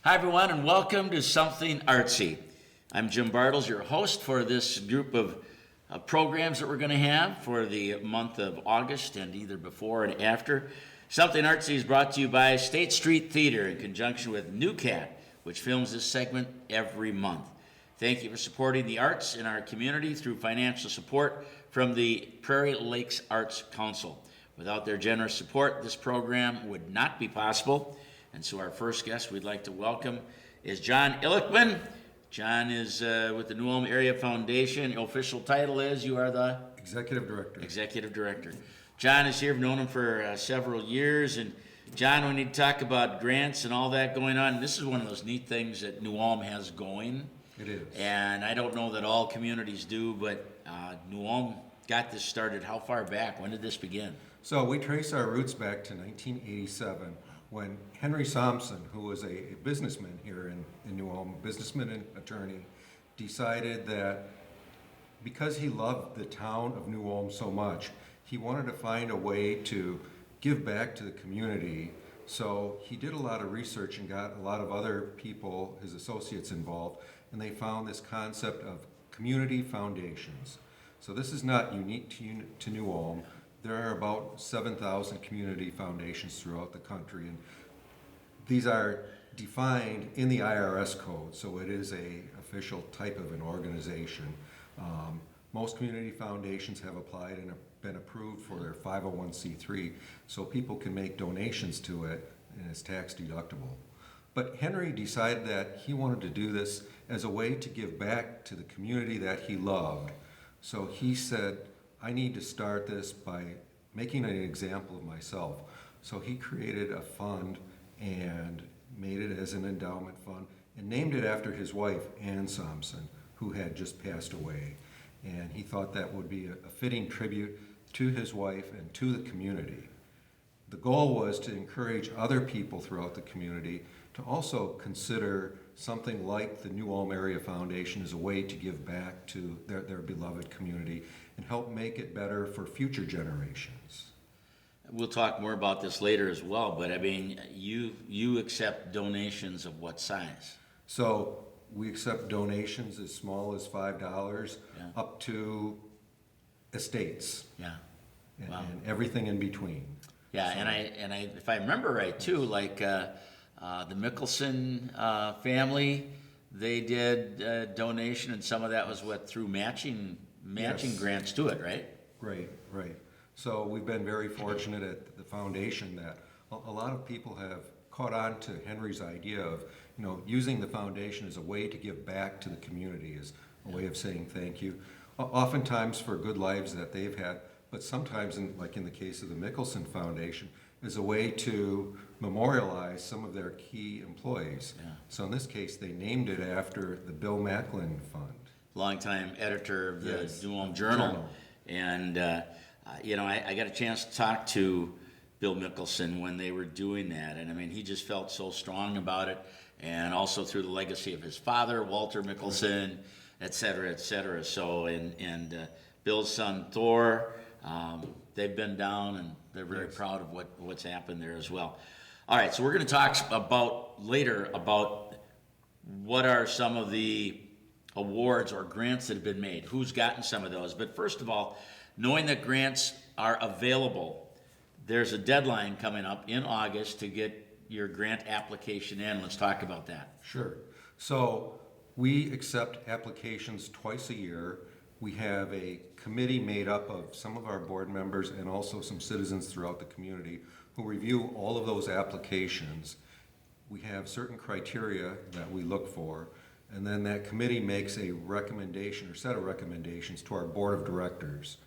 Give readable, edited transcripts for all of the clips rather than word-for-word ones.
Hi, everyone, and welcome to Something Artsy. I'm Jim Bartles, your host for this group of programs that we're going to have for the month of August and either before and after. Something Artsy is brought to you by State Street Theater in conjunction with New Cat, which films this segment every month. Thank you for supporting the arts in our community through financial support from the Prairie Lakes Arts Council. Without their generous support, this program would not be possible. And so our first guest we'd like to welcome is John Illichman. John is with the New Ulm Area Foundation. Your official title is you are the? Executive Director. Executive Director. John is here. I've known him for several years. And John, we need to talk about grants and all that going on. This is one of those neat things that New Ulm has going. It is. And I don't know that all communities do, but New Ulm got this started how far back? When did this begin? So we trace our roots back to 1987 when Henry Sampson, who was a businessman here in New Ulm, businessman and attorney, decided that because he loved the town of New Ulm so much, he wanted to find a way to give back to the community. So he did a lot of research and got a lot of other people, his associates, involved, and they found this concept of community foundations. So this is not unique to New Ulm. There are about 7,000 community foundations throughout the country, and these are defined in the IRS code, so it is a official type of an organization. Most community foundations have applied and have been approved for their 501c3, so people can make donations to it, and it's tax deductible. But Henry decided that he wanted to do this as a way to give back to the community that he loved. So he said, I need to start this by making an example of myself. So he created a fund and made it as an endowment fund and named it after his wife, Ann Sampson, who had just passed away. And he thought that would be a fitting tribute to his wife and to the community. The goal was to encourage other people throughout the community to also consider something like the New Ulm Area Foundation as a way to give back to their beloved community and help make it better for future generations. We'll talk more about this later as well, but I mean, you accept donations of what size? So we accept donations as small as $5 up to estates. Yeah. And everything in between. Yeah, so, and I if I remember right too, like the Mickelson family, they did a donation, and some of that was through matching yes. grants to it, right? Right. So we've been very fortunate at the foundation that a lot of people have caught on to Henry's idea of, using the foundation as a way to give back to the community, as a way of saying thank you. Oftentimes for good lives that they've had, but sometimes, like in the case of the Mickelson Foundation, as a way to memorialize some of their key employees. Yeah. So in this case, they named it after the Bill Macklin Fund. Longtime editor of the New Ulm Journal. And, I got a chance to talk to Bill Mickelson when they were doing that. And I mean, he just felt so strong about it. And also through the legacy of his father, Walter Mickelson, et cetera, et cetera. So, and Bill's son, Thor, they've been down and they're very proud of what's happened there as well. All right, so we're going to talk later about what are some of the awards or grants that have been made, who's gotten some of those. But first of all, knowing that grants are available, there's a deadline coming up in August to get your grant application in. Let's talk about that. Sure. So we accept applications twice a year. We have a committee made up of some of our board members and also some citizens throughout the community who review all of those applications. We have certain criteria that we look for, and then that committee makes a recommendation or set of recommendations to our board of directors,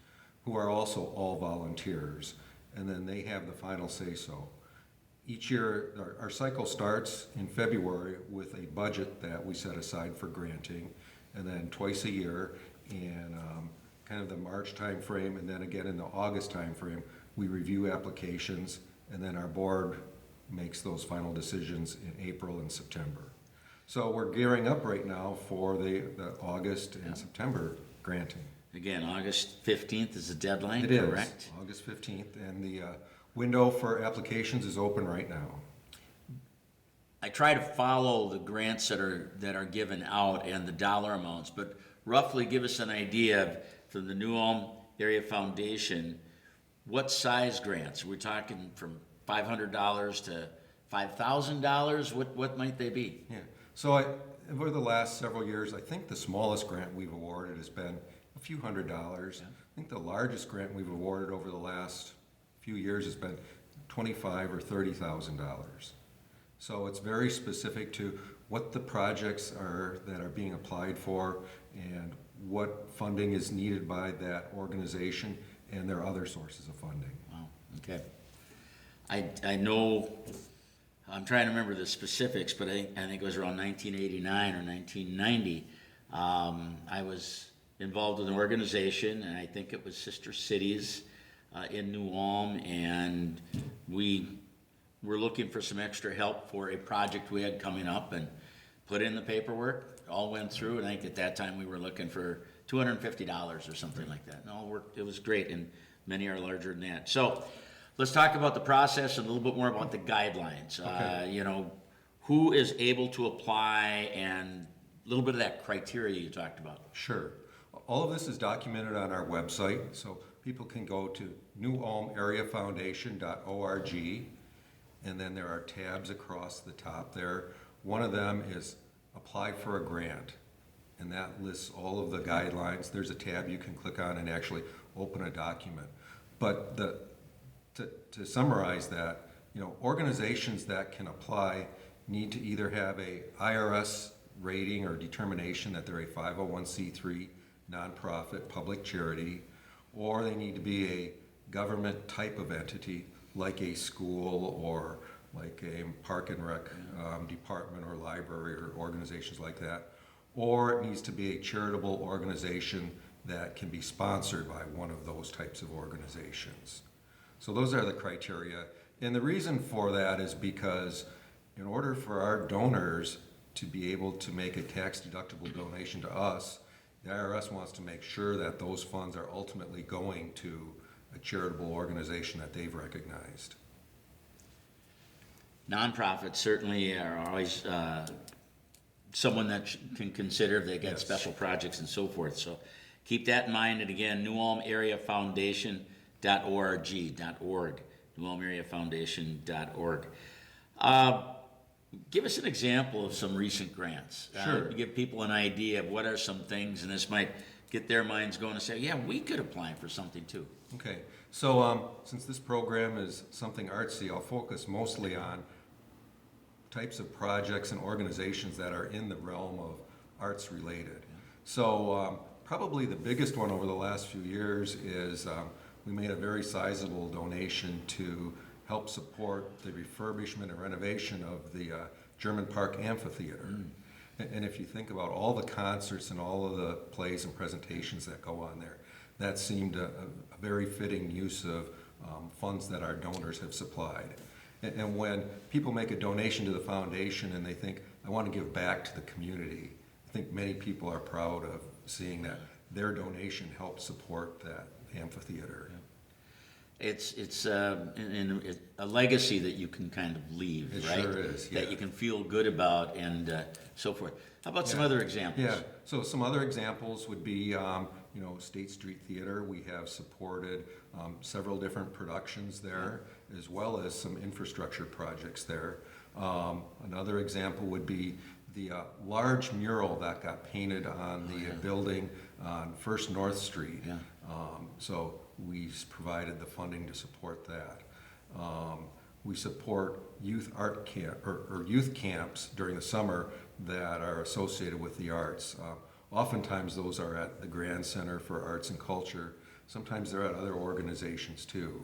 who are also all volunteers, and then they have the final say-so. Each year, our cycle starts in February with a budget that we set aside for granting, and then twice a year in kind of the March time frame, and then again in the August time frame, we review applications, and then our board makes those final decisions in April and September. So we're gearing up right now for the August and September granting. Again, August 15th is the deadline, it correct? It is, August 15th, and the window for applications is open right now. I try to follow the grants that are given out and the dollar amounts, but roughly give us an idea of, from the New Ulm Area Foundation, what size grants? We're talking from $500 to $5,000. What might they be? Yeah. Over the last several years, I think the smallest grant we've awarded has been a few $100s. Yeah. I think the largest grant we've awarded over the last few years has been $25,000 or $30,000. So it's very specific to what the projects are that are being applied for and what funding is needed by that organization and their other sources of funding. Wow, okay. I know, I'm trying to remember the specifics, but I think it was around 1989 or 1990. I was involved with an organization, and I think it was Sister Cities in New Ulm, and we were looking for some extra help for a project we had coming up and put in the paperwork. It all went through, and I think at that time we were looking for $250 or something like that. And all worked, it was great, and many are larger than that. So let's talk about the process and a little bit more about the guidelines. Okay. Who is able to apply and a little bit of that criteria you talked about. Sure. All of this is documented on our website, so people can go to newulmareafoundation.org, and then there are tabs across the top there. One of them is apply for a grant, and that lists all of the guidelines. There's a tab you can click on and actually open a document. But to summarize that, organizations that can apply need to either have a IRS rating or determination that they're a 501c3 nonprofit public charity, or they need to be a government type of entity like a school or like a park and rec department or library or organizations like that, or it needs to be a charitable organization that can be sponsored by one of those types of organizations. So those are the criteria. And the reason for that is because in order for our donors to be able to make a tax-deductible donation to us, the IRS wants to make sure that those funds are ultimately going to a charitable organization that they've recognized. Nonprofits certainly are always someone that can consider if they get special projects and so forth. So keep that in mind. And again, newulmareafoundation.org, newulmareafoundation.org. Give us an example of some recent grants. Sure. Give people an idea of what are some things, and this might get their minds going and say, yeah, we could apply for something too. Okay, so since this program is something artsy, I'll focus mostly on types of projects and organizations that are in the realm of arts related. So probably the biggest one over the last few years is we made a very sizable donation to help support the refurbishment and renovation of the German Park Amphitheater. And if you think about all the concerts and all of the plays and presentations that go on there, that seemed a very fitting use of funds that our donors have supplied. And when people make a donation to the foundation and they think, I want to give back to the community, I think many people are proud of seeing that their donation helped support that amphitheater. It's a legacy that you can kind of leave, right? It sure is, yeah. That you can feel good about and so forth. How about some other examples? Yeah, so some other examples would be, State Street Theater. We have supported several different productions there, as well as some infrastructure projects there. Another example would be the large mural that got painted on the building on First North Street. Yeah. So we provided the funding to support that. We support youth art camp or youth camps during the summer that are associated with the arts. Oftentimes those are at the Grand Center for Arts and Culture. Sometimes they're at other organizations too.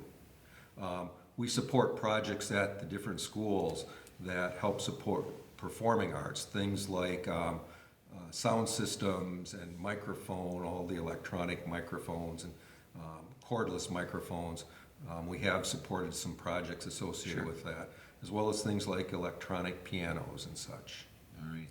We support projects at the different schools that help support performing arts, things like sound systems and microphone, all the electronic microphones and cordless microphones. We have supported some projects associated with that, as well as things like electronic pianos and such. All right.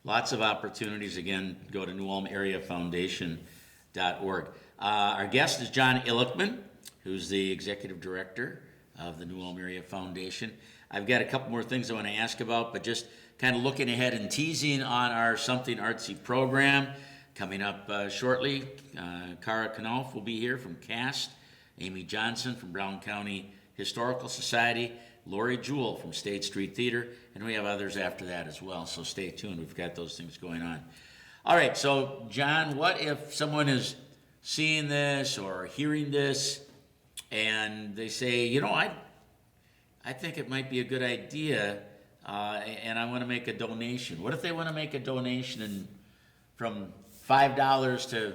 Lots of opportunities. Again, go to newulmareafoundation.org. Our guest is John Illichman, who's the executive director of the New Ulm Area Foundation. I've got a couple more things I want to ask about, but just kind of looking ahead and teasing on our Something Artsy program coming up shortly. Cara Knopf will be here from CAST, Amy Johnson from Brown County Historical Society, Lori Jewell from State Street Theater, and we have others after that as well, so stay tuned. We've got those things going on. All right, so John, what if someone is seeing this or hearing this and they say, you know, I think it might be a good idea, and I want to make a donation. What if they want to make a donation from $5 to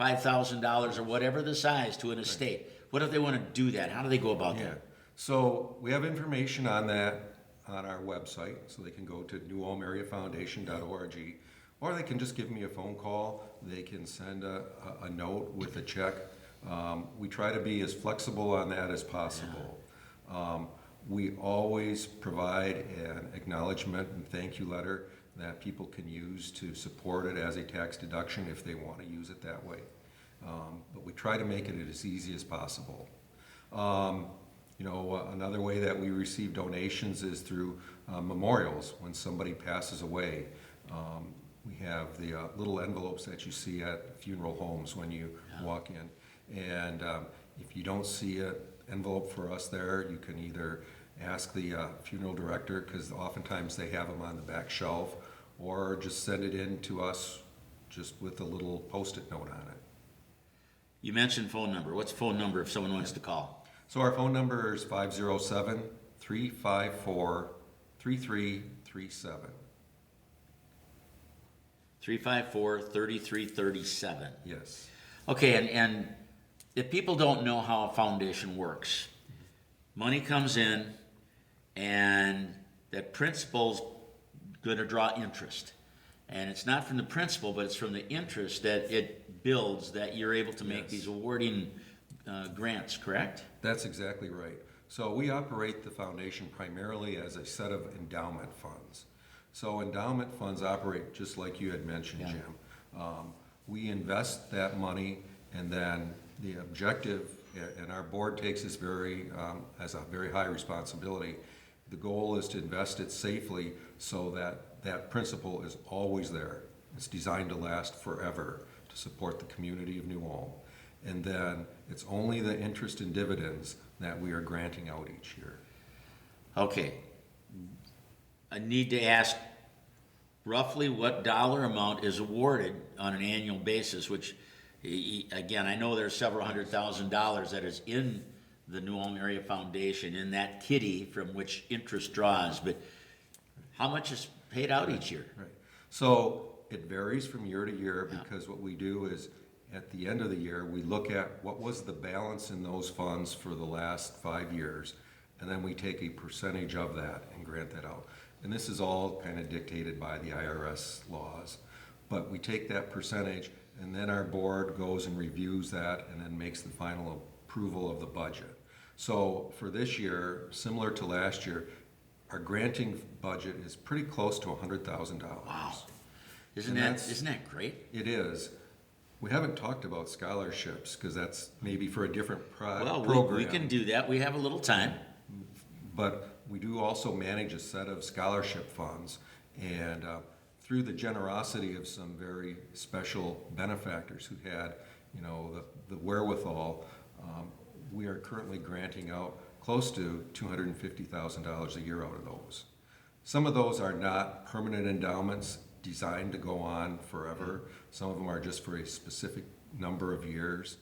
$5,000 or whatever the size to an estate? What if they want to do that? How do they go about that? So we have information on that on our website, so they can go to newulmareafoundation.org, or they can just give me a phone call. They can send a note with a check. We try to be as flexible on that as possible. We always provide an acknowledgement and thank you letter that people can use to support it as a tax deduction if they want to use it that way. But we try to make it as easy as possible. You know, another way that we receive donations is through memorials. When somebody passes away, we have the little envelopes that you see at funeral homes when you walk in. And if you don't see an envelope for us there, you can either ask the funeral director, because oftentimes they have them on the back shelf, or just send it in to us just with a little Post-it note on it. You mentioned phone number. What's the phone number if someone wants to call? So our phone number is 507-354-3337. 354-3337. Yes. Okay, and if people don't know how a foundation works, money comes in and that principal's going to draw interest. And it's not from the principal, but it's from the interest that it builds that you're able to make these awarding grants, correct? That's exactly right. So we operate the foundation primarily as a set of endowment funds. So endowment funds operate just like you had mentioned, Jim. We invest that money, and then the objective, and our board takes this as a very high responsibility. The goal is to invest it safely so that that principal is always there. It's designed to last forever to support the community of New Ulm. And then it's only the interest and dividends that we are granting out each year. Okay. I need to ask roughly what dollar amount is awarded on an annual basis, which, again, I know there's several $100,000 that is in the New Ulm Area Foundation, in that kitty from which interest draws, but how much is paid out each year? Right. So it varies from year to year, because what we do is at the end of the year, we look at what was the balance in those funds for the last 5 years, and then we take a percentage of that and grant that out. And this is all kind of dictated by the IRS laws. But we take that percentage, and then our board goes and reviews that and then makes the final approval of the budget. So for this year, similar to last year, our granting budget is pretty close to $100,000. Wow. Isn't that great? It is. We haven't talked about scholarships, because that's maybe for a different program. Well, we can do that. We have a little time. But we do also manage a set of scholarship funds, and through the generosity of some very special benefactors who had, you know, the wherewithal, we are currently granting out close to $250,000 a year out of those. Some of those are not permanent endowments designed to go on forever. Some of them are just for a specific number of years.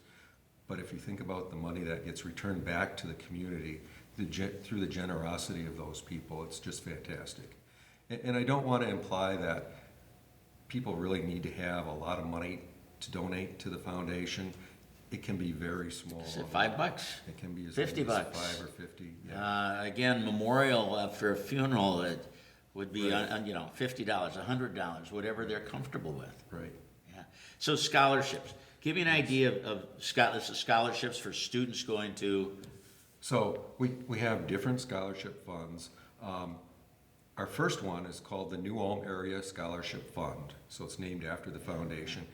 But if you think about the money that gets returned back to the community through the generosity of those people, it's just fantastic. And I don't want to imply that people really need to have a lot of money to donate to the foundation. It can be very small. Is it $5? It can be as $50. little as 5 or 50. Yeah. Again, memorial for a funeral, it would be $50, $100, whatever they're comfortable with. Right. Yeah. So scholarships. Give me an idea of scholarships for students going to. So we have different scholarship funds. Our first one is called the New Ulm Area Scholarship Fund. So it's named after the foundation.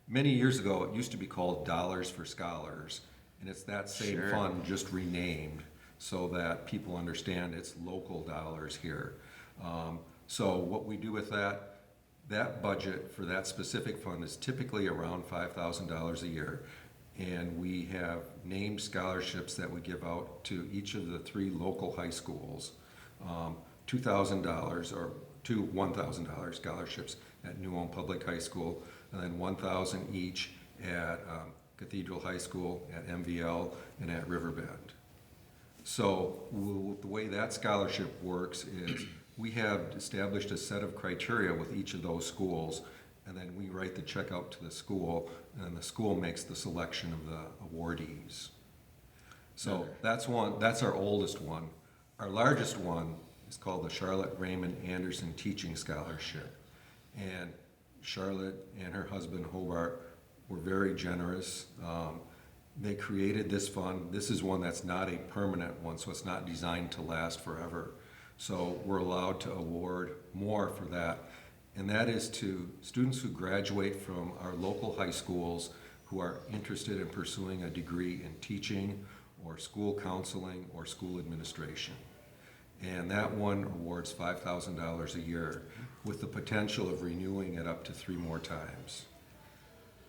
Many years ago, it used to be called Dollars for Scholars, and it's that same fund just renamed. so that people understand it's local dollars here. So what we do with that budget for that specific fund is typically around $5,000 a year. And we have named scholarships that we give out to each of the 3 local high schools, $2,000 or two $1,000 scholarships at New Ulm Public High School, and then $1,000 each at Cathedral High School, at MVL, and at Riverbend. So the way that scholarship works is we have established a set of criteria with each of those schools, and then we write the check out to the school, and then the school makes the selection of the awardees. So that's our oldest one. Our largest one is called the Charlotte Raymond Anderson Teaching Scholarship. And Charlotte and her husband Hobart were very generous. They created this fund. This is one that's not a permanent one, so it's not designed to last forever. So we're allowed to award more for that. And that is to students who graduate from our local high schools who are interested in pursuing a degree in teaching or school counseling or school administration. And that one awards $5,000 a year with the potential of renewing it up to 3 more times.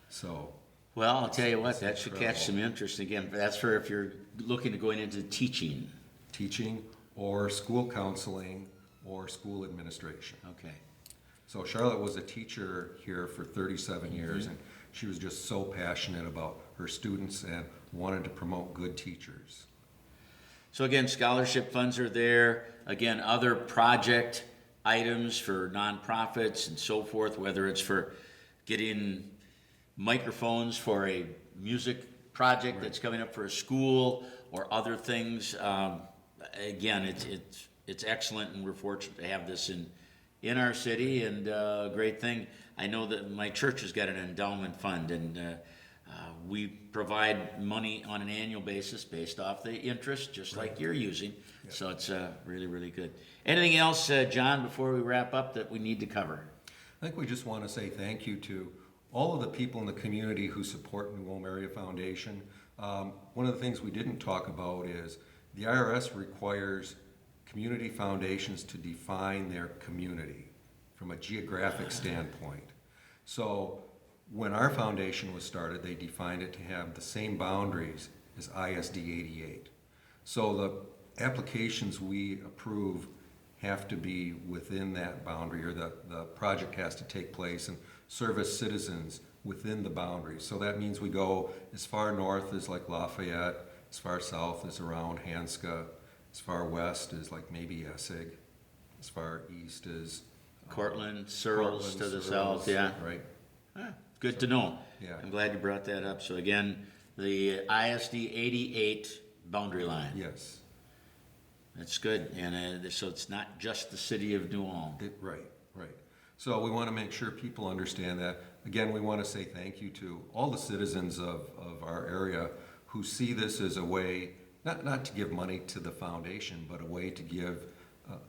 So. Well, I'll tell you what, that should catch some interest again. That's for if you're looking to go into teaching. Teaching or school counseling or school administration. Okay. So Charlotte was a teacher here for 37 years, and she was just so passionate about her students and wanted to promote good teachers. So again, scholarship funds are there. Again, other project items for nonprofits and so forth, whether it's for getting microphones for a music project that's coming up for a school or other things. Again, it's excellent, and we're fortunate to have this in our city, and a great thing. I know that my church has got an endowment fund, and we provide money on an annual basis based off the interest, just like you're using. Yeah. So it's really, really good. Anything else, John, before we wrap up that we need to cover? I think we just want to say thank you to all of the people in the community who support New Ulm Area Foundation. One of the things we didn't talk about is the IRS requires community foundations to define their community from a geographic standpoint. So when our foundation was started, they defined it to have the same boundaries as ISD 88. So the applications we approve have to be within that boundary, or the project has to take place and service citizens within the boundaries. So that means we go as far north as like Lafayette, as far south as around Hanska, as far west as like maybe Essig, as far east as Cortland, Searles to the south, yeah. Right. Good to know. Yeah. I'm glad you brought that up. So again, the ISD 88 boundary line. Yes. That's good. And so it's not just the city of New Ulm. Right. So we want to make sure people understand that. Again, we want to say thank you to all the citizens of our area who see this as a way, not to give money to the foundation, but a way to give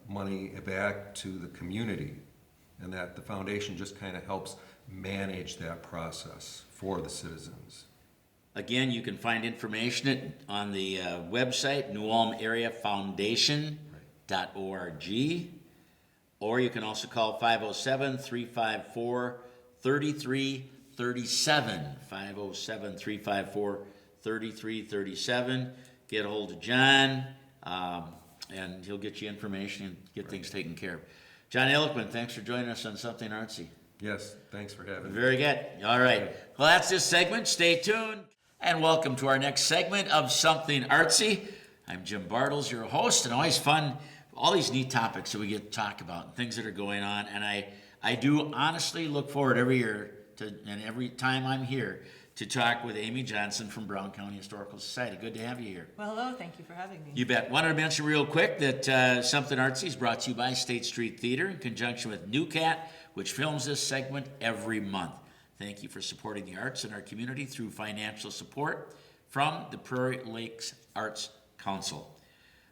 money back to the community, and that the foundation just kind of helps manage that process for the citizens. Again, you can find information on the website, newulmareafoundation.org, or you can also call 507-354-3337, 507-354-3337. Get a hold of John, and he'll get you information and get things taken care of. John Ehrlichman, thanks for joining us on Something Artsy. Yes, thanks for having me. Very good. All right. Well, that's this segment. Stay tuned. And welcome to our next segment of Something Artsy. I'm Jim Bartles, your host, and always fun, all these neat topics that we get to talk about and things that are going on. And I do honestly look forward every year and every time I'm here to talk with Amy Johnson from Brown County Historical Society. Good to have you here. Well, hello. Thank you for having me. You bet. Wanted to mention real quick that Something Artsy is brought to you by State Street Theater in conjunction with NewCat, which films this segment every month. Thank you for supporting the arts in our community through financial support from the Prairie Lakes Arts Council.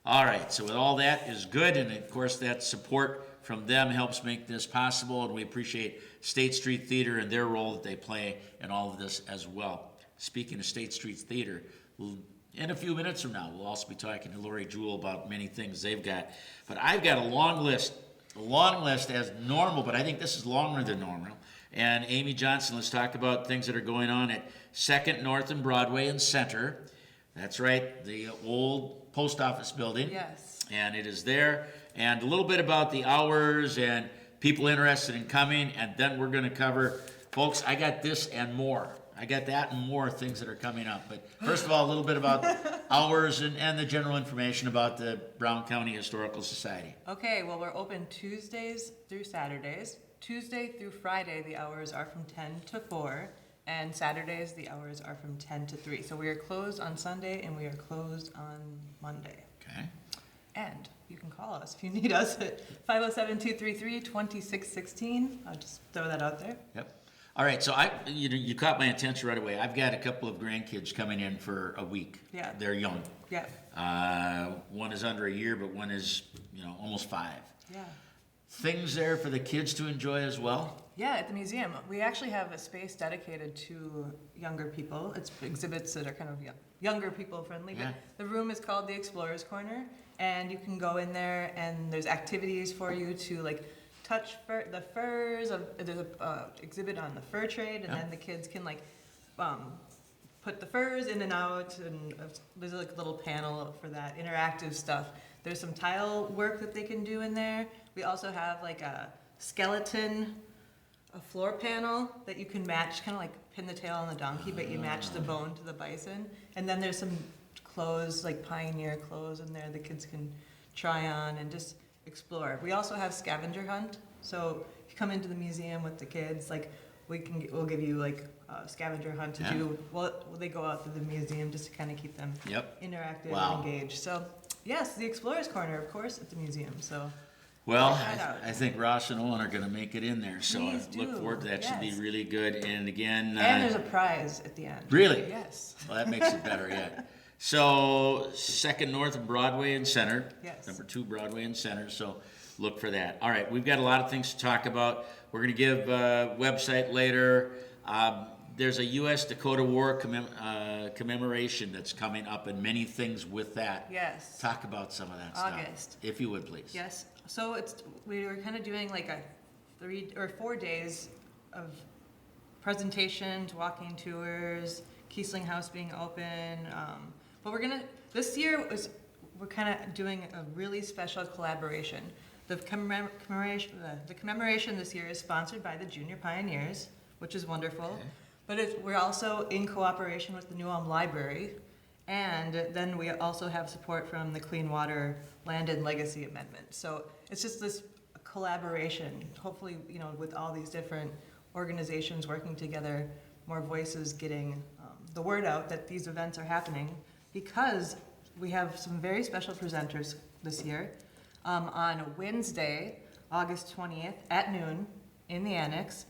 All right, so with all that is good, and of course that support from them helps make this possible, and we appreciate State Street Theater and their role that they play in all of this as well. Speaking of State Street Theater, in a few minutes from now, we'll also be talking to Lori Jewell about many things they've got. But I've got a long list as normal, but I think this is longer than normal. And Amy Johnson, let's talk about things that are going on at 2nd North and Broadway and Center. That's right, the old post office building. Yes. And it is there. And a little bit about the hours and people interested in coming. And then we're going to cover, folks, I got this and more. I got that and more things that are coming up. But first of all, a little bit about hours and the general information about the Brown County Historical Society. Okay, well, we're open Tuesdays through Saturdays. Tuesday through Friday, the hours are from 10 to 4, and Saturdays, the hours are from 10 to 3. So we are closed on Sunday, and we are closed on Monday. Okay. And you can call us if you need us at 507-233-2616. I'll just throw that out there. Yep. All right, so you caught my attention right away. I've got a couple of grandkids coming in for a week. Yeah. They're young. Yeah. One is under a year, but one is, almost 5. Yeah. Things there for the kids to enjoy as well? Yeah, at the museum. We actually have a space dedicated to younger people. It's exhibits that are kind of younger people friendly. Yeah. But the room is called the Explorer's Corner, and you can go in there and there's activities for you to touch the furs. There's a exhibit on the fur trade, and then the kids can put the furs in and out, and there's a little panel for that interactive stuff. There's some tile work that they can do in there. We also have a skeleton, a floor panel that you can match, kind of like pin the tail on the donkey, but you match the bone to the bison. And then there's some clothes, like pioneer clothes in there the kids can try on and just explore. We also have scavenger hunt. So if you come into the museum with the kids, we'll give you a scavenger hunt to do. Well, they go out to the museum just to kind of keep them interactive and engaged. So yes, the Explorer's Corner, of course, at the museum. So. Well, I think Ross and Owen are going to make it in there, so I Please look do. forward to that. Yes. Should be really good. And again, And there's a prize at the end. Really? Yes. Well, that makes it better yet. So 2nd North and Broadway and Center. Yes. Number 2 Broadway and Center. So look for that. All right, we've got a lot of things to talk about. We're going to give a website later. There's a U.S. Dakota War commemoration that's coming up, and many things with that. Yes. Talk about some of that August. stuff, if you would, please. Yes. So we were kind of doing a 3 or 4 days of presentations, walking tours, Kiesling House being open. But this year we're kind of doing a really special collaboration. The commemoration this year is sponsored by the Junior Pioneers, which is wonderful. Okay. But we're also in cooperation with the New Ulm Library, and then we also have support from the Clean Water Land and Legacy Amendment. So it's just this collaboration, hopefully, with all these different organizations working together, more voices getting the word out that these events are happening, because we have some very special presenters this year. On Wednesday, August 20th at noon in the Annex,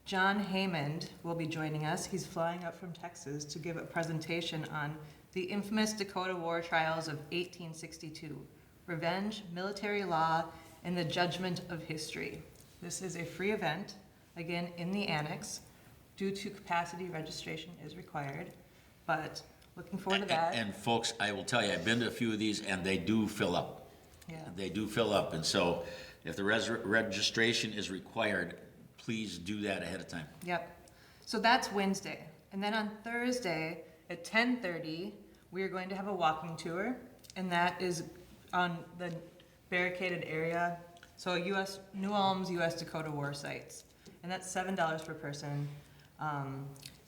John Haymond will be joining us. He's flying up from Texas to give a presentation on the infamous Dakota War trials of 1862, revenge, military law, and the judgment of history. This is a free event, again, in the Annex. Due to capacity, registration is required, but looking forward to that. And folks, I will tell you, I've been to a few of these, and they do fill up. Yeah. They do fill up, and so if the registration is required, please do that ahead of time. Yep. So that's Wednesday. And then on Thursday at 10:30, we are going to have a walking tour, and that is on the barricaded area. So New Ulm's U.S. Dakota War sites. And that's $7 per person.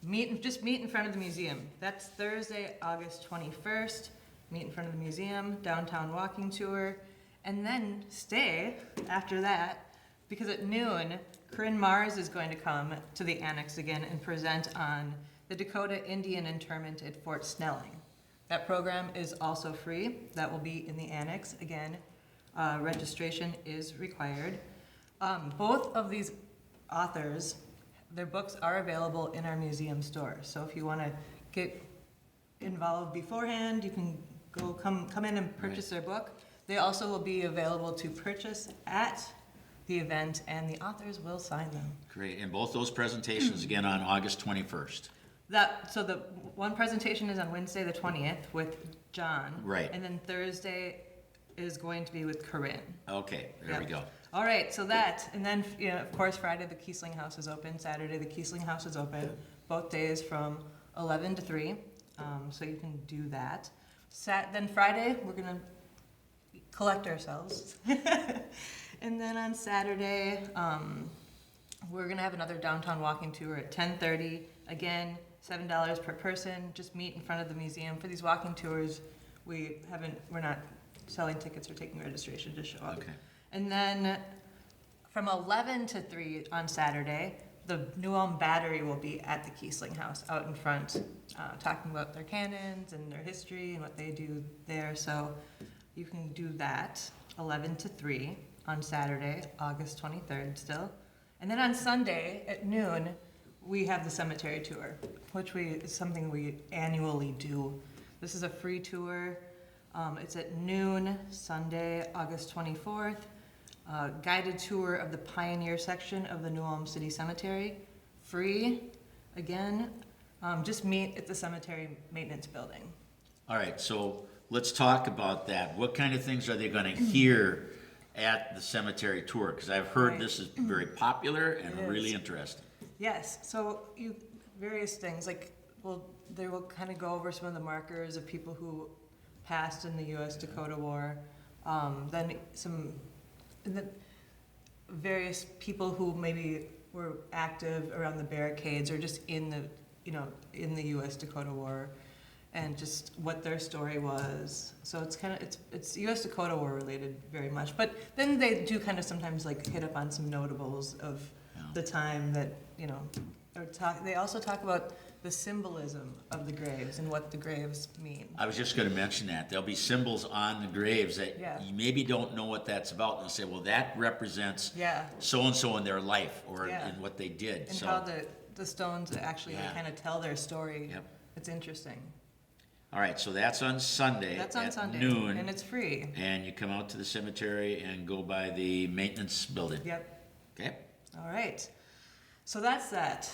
Meet in front of the museum. That's Thursday, August 21st. Meet in front of the museum, downtown walking tour, and then stay after that, because at noon, Corinne Mars is going to come to the Annex again and present on the Dakota Indian internment at Fort Snelling. That program is also free. That will be in the Annex. Again, registration is required. Both of these authors, their books are available in our museum store. So if you want to get involved beforehand, you can come in and purchase their book. They also will be available to purchase at the event, and the authors will sign them. Great, and both those presentations again on August 21st. So the one presentation is on Wednesday, the 20th with John. Right. And then Thursday is going to be with Corinne. Okay, there we Yep. go. All right, so that, and then, you know, of course, Friday, the Kiesling House is open. Saturday, the Kiesling House is open, both days from 11 to 3. So you can do that. Then Friday, we're gonna collect ourselves. And then on Saturday, we're gonna have another downtown walking tour at 10:30. Again, $7 per person. Just meet in front of the museum. For these walking tours, we're not selling tickets or taking registration, just show up. Okay. And then from 11 to 3 on Saturday, the New Ulm Battery will be at the Kiesling House out in front, talking about their cannons and their history and what they do there. So you can do that 11 to 3 on Saturday, August 23rd still. And then on Sunday at noon, we have the cemetery tour, which is something we annually do. This is a free tour. It's at noon, Sunday, August 24th. Guided tour of the Pioneer section of the New Ulm City Cemetery. Free, again. Just meet at the cemetery maintenance building. All right, so let's talk about that. What kind of things are they gonna hear at the cemetery tour? Because I've heard Right. this is very popular and It is. really interesting. Yes, so various things, like, they will kind of go over some of the markers of people who passed in the U.S. Dakota War. Then the various people who maybe were active around the barricades or just in the U.S. Dakota War, and just what their story was. So it's U.S. Dakota War related very much. But then they do kind of sometimes like hit up on some notables of the time that, you know, they also talk about the symbolism of the graves and what the graves mean. I was just gonna mention that. There'll be symbols on the graves that Yeah. you maybe don't know what that's about. And they'll say, well, that represents Yeah. so-and-so in their life or Yeah. in what they did. And So, how the stones actually Yeah. kind of tell their story. Yep. It's interesting. all right, so that's on Sunday That's on at Sunday. noon. And it's free. And you come out to the cemetery and go by the maintenance building. Yep. Okay? All right. So that's that.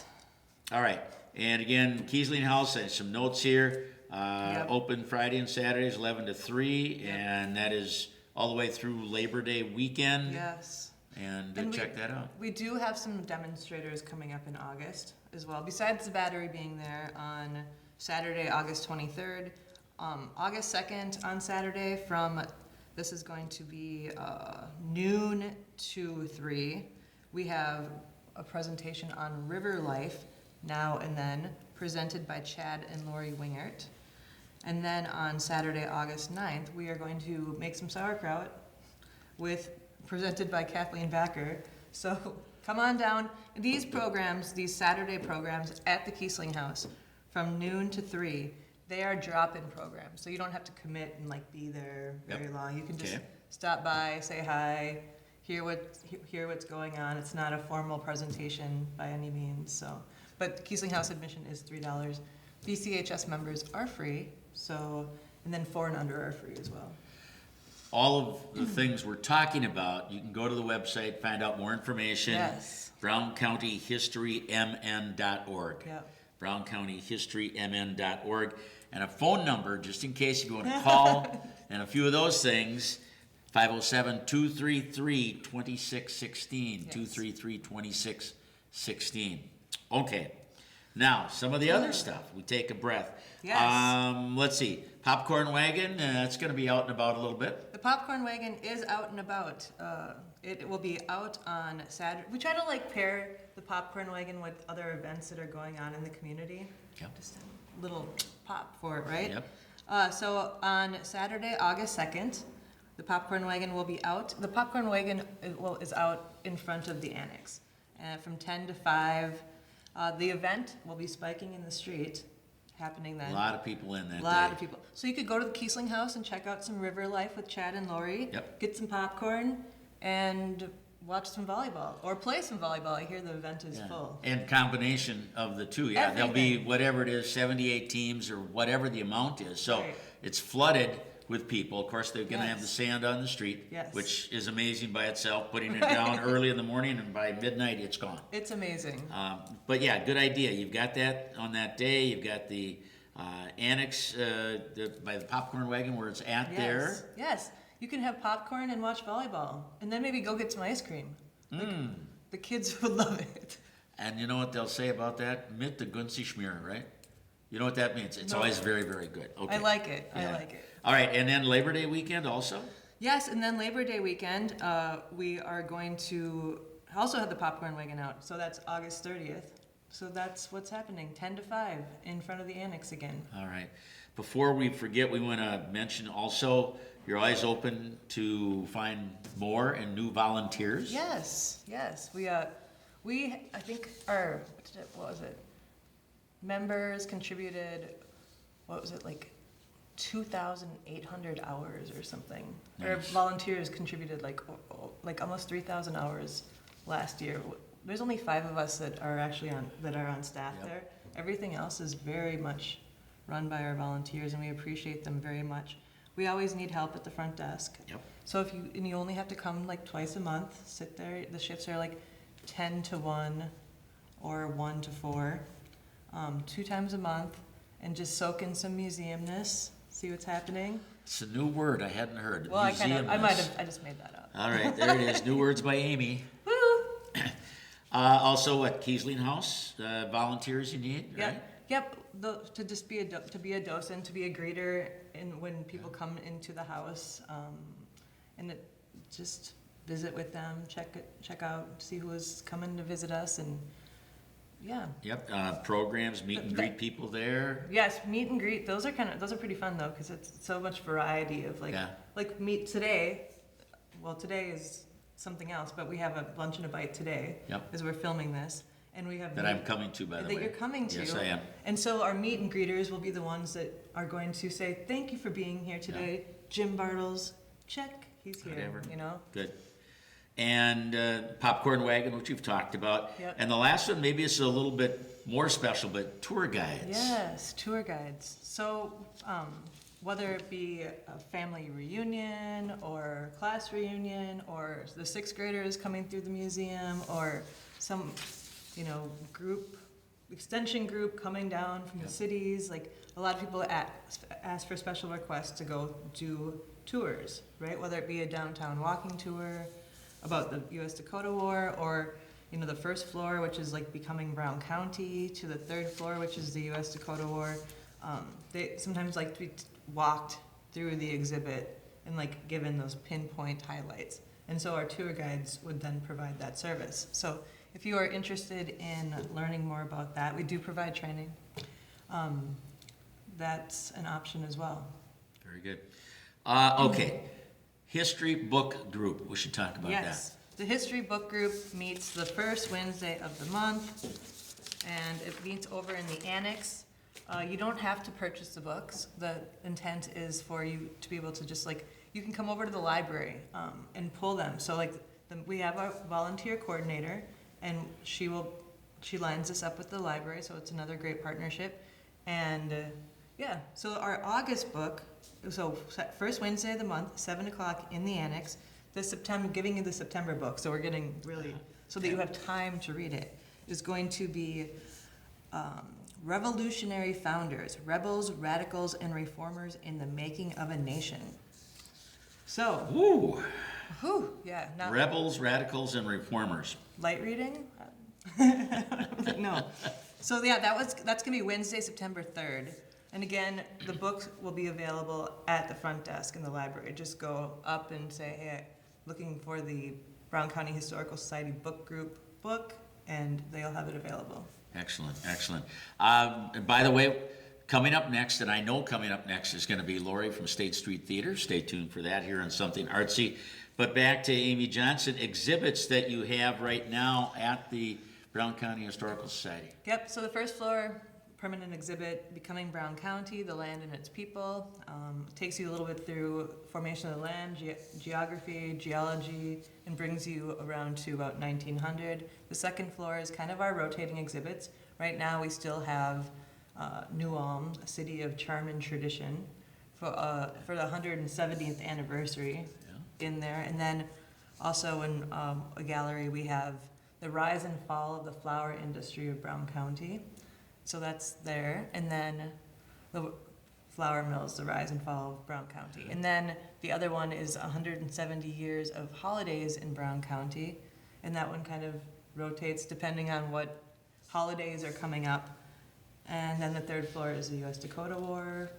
All right. And again, Kiesling House, and some notes here. Yep. Open Friday and Saturdays, 11 to 3. Yep. And that is all the way through Labor Day weekend. Yes. And, And check that out. We do have some demonstrators coming up in August as well, besides the battery being there on Saturday, August 23rd. August 2nd on Saturday this is going to be noon to 3. We have a presentation on river life, now and then, presented by Chad and Lori Wingert. And then on Saturday, August 9th, we are going to make some sauerkraut presented by Kathleen Backer. So come on down. These Saturday programs at the Kiesling House from noon to 3, they are drop-in programs. So you don't have to commit and like be there very long. You can just Okay. stop by, say hi, hear what's going on. It's not a formal presentation by any means. But Kiesling House admission is $3. BCHS members are free. And then 4 and under are free as well. All of the things we're talking about, you can go to the website, find out more information. Yes. BrownCountyHistoryMN.org. Yep. BrownCountyHistoryMN.org. And a phone number, just in case you want to call, and a few of those things, 507-233-2616, 233-2616. Okay, now, some of the other stuff. We take a breath. Yes. Let's see, Popcorn Wagon, it's going to be out and about a little bit. The popcorn wagon is out and about. It will be out on Saturday. We try to like pair the popcorn wagon with other events that are going on in the community. Yep. Just a little pop for it, right? Yep. So on Saturday, August 2nd, the popcorn wagon will be out. The popcorn wagon is out in front of the annex from 10 to 5. The event will be spiking in the street, happening then. A lot of people in that A lot day. of people. So you could go to the Kiesling House and check out some river life with Chad and Lori. Yep. Get some popcorn and watch some volleyball or play some volleyball. I hear the event is Yeah. full. And combination of the two, yeah. There'll be Everything. whatever it is, 78 teams or whatever the amount is. So Right. it's flooded with people. Of course, they're going to have the Yes. sand on the street, Yes. which is amazing by itself, putting it down early in the morning, and by midnight, it's gone. It's amazing. But yeah, good idea. You've got that on that day. You've got the annex by the popcorn wagon where it's at Yes. there. Yes. You can have popcorn and watch volleyball, and then maybe go get some ice cream. Like, the kids would love it. And you know what they'll say about that? Mit the Gunzi Schmier, right? You know what that means? It's No. always very, very good. Okay. I like it. I Yeah. like it. All right, and then Labor Day weekend also? Yes, and then Labor Day weekend, we are going to also have the popcorn wagon out. So that's August 30th. So that's what's happening, 10 to 5 in front of the annex again. All right. Before we forget, we want to mention also you're always open to find more and new volunteers. Yes, yes. We I think our what was it? Members contributed, what was it, like 2,800 hours or something. Our Nice. volunteers contributed like almost 3,000 hours last year. There's only 5 of us that are actually on staff Yep. there. Everything else is very much run by our volunteers, and we appreciate them very much. We always need help at the front desk. Yep. So if you only have to come like twice a month, sit there. The shifts are like 10 to 1 or 1 to 4, 2 times a month, and just soak in some museumness, see what's happening. It's a new word I hadn't heard. Well, I museumness. just made that up. All right, there it is. New words by Amy. Woo! Also, what, Kiesling House, volunteers you need, right? Yep. To just be to be a docent, to be a greeter, and when people come into the house, and just visit with them, check out, see who is coming to visit us, and yeah. Yep, programs, meet and greet people there. Yes, meet and greet. Those are pretty fun though, because it's so much variety of Yeah. like meet today. Well, today is something else, but we have a lunch and a bite today. Yep. As we're filming this, and we have That I'm coming to, by the way. that you're coming to. Yes, I am. And so our meet and greeters will be the ones that are going to say, "Thank you for being here today, Jim Bartles." Check, he's here. Whatever. You know. Good. And popcorn wagon, which you've talked about. Yep. And the last one, maybe it's a little bit more special, but tour guides. Yes, tour guides. So, whether it be a family reunion or class reunion or the 6th graders coming through the museum or some, group, extension group coming down from Yep. the cities, like a lot of people ask for special requests to go do tours, right? Whether it be a downtown walking tour about the U.S. Dakota War, or the first floor, which is like becoming Brown County, to the 3rd floor, which is the U.S. Dakota War. They sometimes like to be walked through the exhibit and like given those pinpoint highlights. And so our tour guides would then provide that service. So if you are interested in learning more about that, we do provide training. That's an option as well. Very good. Okay. History book group. We should talk about Yes, the history book group meets the first Wednesday of the month, and it meets over in the annex. You don't have to purchase the books. The intent is for you to be able to just you can come over to the library and pull them. So we have our volunteer coordinator, and she lines us up with the library, so it's another great partnership. And so our August book, so first Wednesday of the month, 7 o'clock in the annex, giving you the September book, so we're getting really, so that you have time to read it, is going to be Revolutionary Founders, Rebels, Radicals, and Reformers in the Making of a Nation. So, that. Woo! Not Rebels, radicals, and reformers. light reading? No. So that's gonna be Wednesday, September 3rd. And again, the books will be available at the front desk in the library. Just go up and say, "Hey, looking for the Brown County Historical Society book group book," and they'll have it available. Excellent, excellent. And by the way, coming up next, and I know coming up next is going to be Lori from State Street Theater. Stay tuned for that here on Something Artsy. But back to Amy Johnson, exhibits that you have right now at the Brown County Historical Society. Yep, so the first floor, permanent exhibit, Becoming Brown County, the Land and Its People. Takes you a little bit through formation of the land, geography, geology, and brings you around to about 1900. The second floor is kind of our rotating exhibits. Right now we still have New Ulm, a city of charm and tradition, for the 170th anniversary in there. And then also in a gallery, we have the rise and fall of the flower industry of Brown County. So that's there. And then the flour mills, the rise and fall of Brown County. And then the other one is 170 years of holidays in Brown County. And that one kind of rotates depending on what holidays are coming up. And then the third floor is the U.S. Dakota War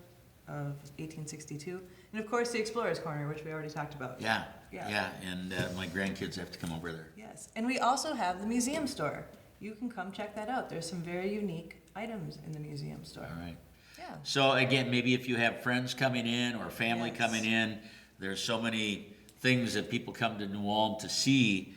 of 1862. And of course, the Explorer's Corner, which we already talked about. Yeah, Yeah. yeah, and my grandkids have to come over there. Yes. And we also have the museum store. You can come check that out. There's some very unique items in the museum store. All right. Yeah. So again, maybe if you have friends coming in or family Yes. coming in, there's so many things that people come to New Ulm to see.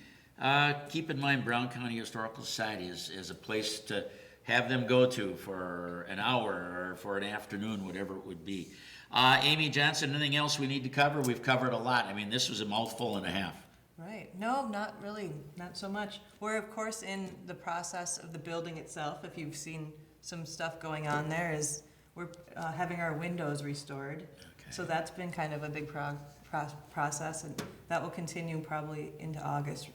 Keep in mind Brown County Historical Society is a place to have them go to for an hour or for an afternoon, whatever it would be. Amy Johnson, anything else we need to cover? We've covered a lot. I mean, this was a mouthful and a half. Right. No, not really. Not so much. We're, of course, in the process of the building itself. If you've seen some stuff going on there, is we're having our windows restored. Okay. So that's been kind of a big process, and that will continue probably into August.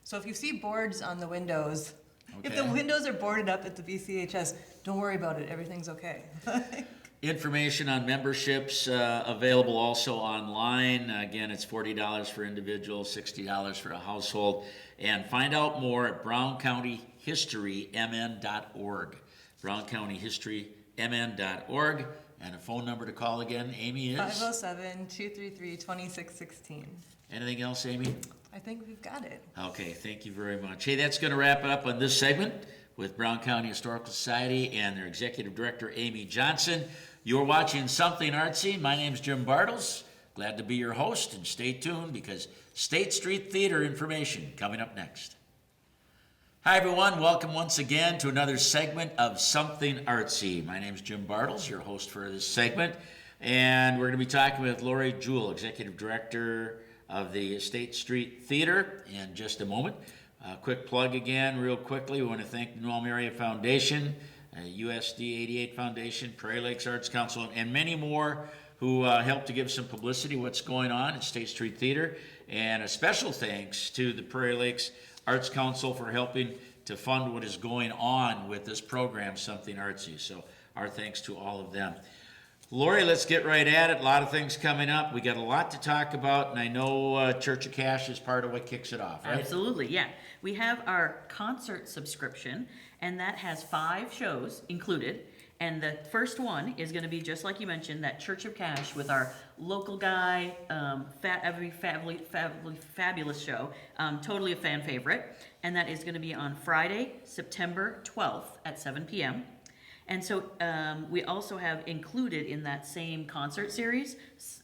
So if you see boards on the windows, if the Okay. windows are boarded up at the BCHS, don't worry about it. Everything's okay. Information on memberships available also online. Again, it's $40 for individuals, $60 for a household. And find out more at browncountyhistorymn.org. browncountyhistorymn.org. And a phone number to call again, Amy, is? 507-233-2616. Anything else, Amy? I think we've got it. Okay, thank you very much. Hey, that's going to wrap it up on this segment with Brown County Historical Society and their Executive Director, Amy Johnson. You're watching Something Artsy. My name's Jim Bartles. Glad to be your host, and stay tuned because State Street Theater information coming up next. Hi, everyone. Welcome once again to another segment of Something Artsy. My name's Jim Bartles, your host for this segment, and we're going to be talking with Lori Jewell, Executive Director of the State Street Theater, in just a moment. Quick plug again, real quickly. We want to thank the New Ulm Area Foundation, USD 88 Foundation, Prairie Lakes Arts Council, and many more who helped to give some publicity what's going on at State Street Theater. And a special thanks to the Prairie Lakes Arts Council for helping to fund what is going on with this program, Something Artsy. So our thanks to all of them. Lori, let's get right at it. A lot of things coming up. We got a lot to talk about, and I know Church of Cash is part of what kicks it off, right? Absolutely, yeah. We have our concert subscription, and that has 5 shows included. And the first one is going to be, just like you mentioned, that Church of Cash with our local guy, fabulous show, totally a fan favorite. And that is going to be on Friday, September 12th at 7 p.m. And so we also have included in that same concert series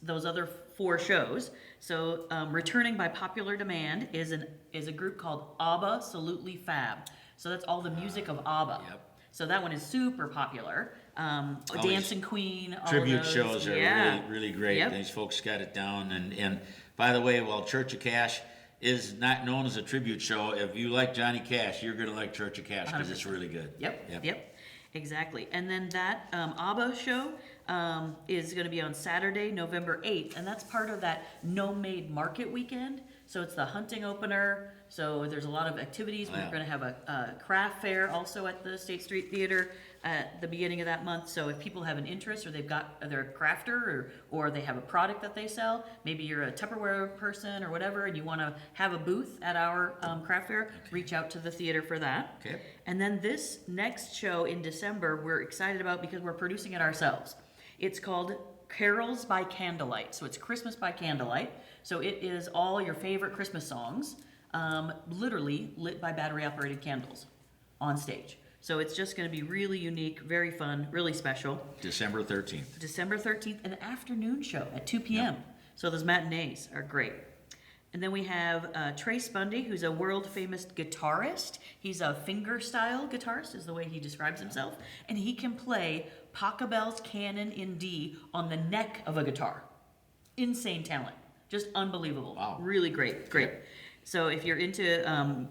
those other 4 shows. So returning by popular demand is a group called ABBA Salutely Fab. So that's all the music of ABBA. Yep. So that one is super popular. Dancing Queen, all Tribute of those. shows are Yeah. really great. Yep. These folks got it down. And by the way, while Church of Cash is not known as a tribute show, if you like Johnny Cash, you're going to like Church of Cash because it's really good. Yep. Exactly. And then that ABBA show is going to be on Saturday, November 8th. And that's part of that No Made Market weekend. So it's the hunting opener. So there's a lot of activities. We're going to have a craft fair also at the State Street Theater at the beginning of that month. So if people have an interest, or they're a crafter, or they have a product that they sell, maybe you're a Tupperware person or whatever, and you want to have a booth at our craft fair, reach out to the theater for that. Okay. And then this next show in December, we're excited about because we're producing it ourselves. It's called Carols by Candlelight. So it's Christmas by Candlelight. So it is all your favorite Christmas songs, literally lit by battery-operated candles on stage. So it's just going to be really unique, very fun, really special. December 13th. December 13th, an afternoon show at 2 p.m. So those matinees are great. And then we have Trace Bundy, who's a world-famous guitarist. He's a finger-style guitarist, is the way he describes himself. And he can play Pachelbel's Canon in D on the neck of a guitar. Insane talent. Just unbelievable. Wow. Really great. So if you're into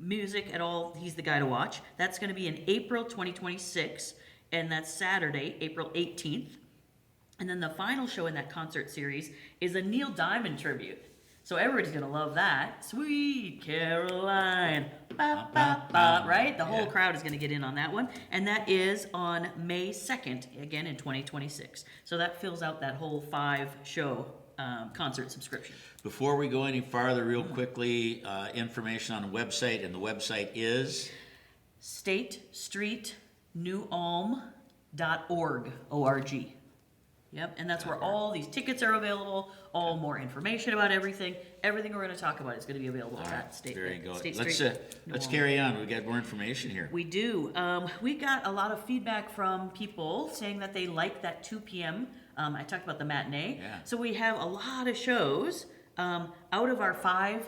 music at all, he's the guy to watch. That's going to be in April 2026, and that's Saturday, April 18th. And then the final show in that concert series is a Neil Diamond tribute. So everybody's gonna love that. Sweet Caroline, ba, ba, ba, right? The whole crowd is gonna get in on that one. And that is on May 2nd, again in 2026. So that fills out that whole 5-show concert subscription. Before we go any farther, real quickly, information on the website, and the website is? StateStreetNewUlm.org, O-R-G. Yep, and that's where all these tickets are available, all more information about everything. Everything we're going to talk about is going to be available at that State Very good. State Let's Street. let's carry on. We got more information here. We do. We got a lot of feedback from people saying that they like that 2 p.m. I talked about the matinee. Yeah. So we have a lot of shows out of our 5.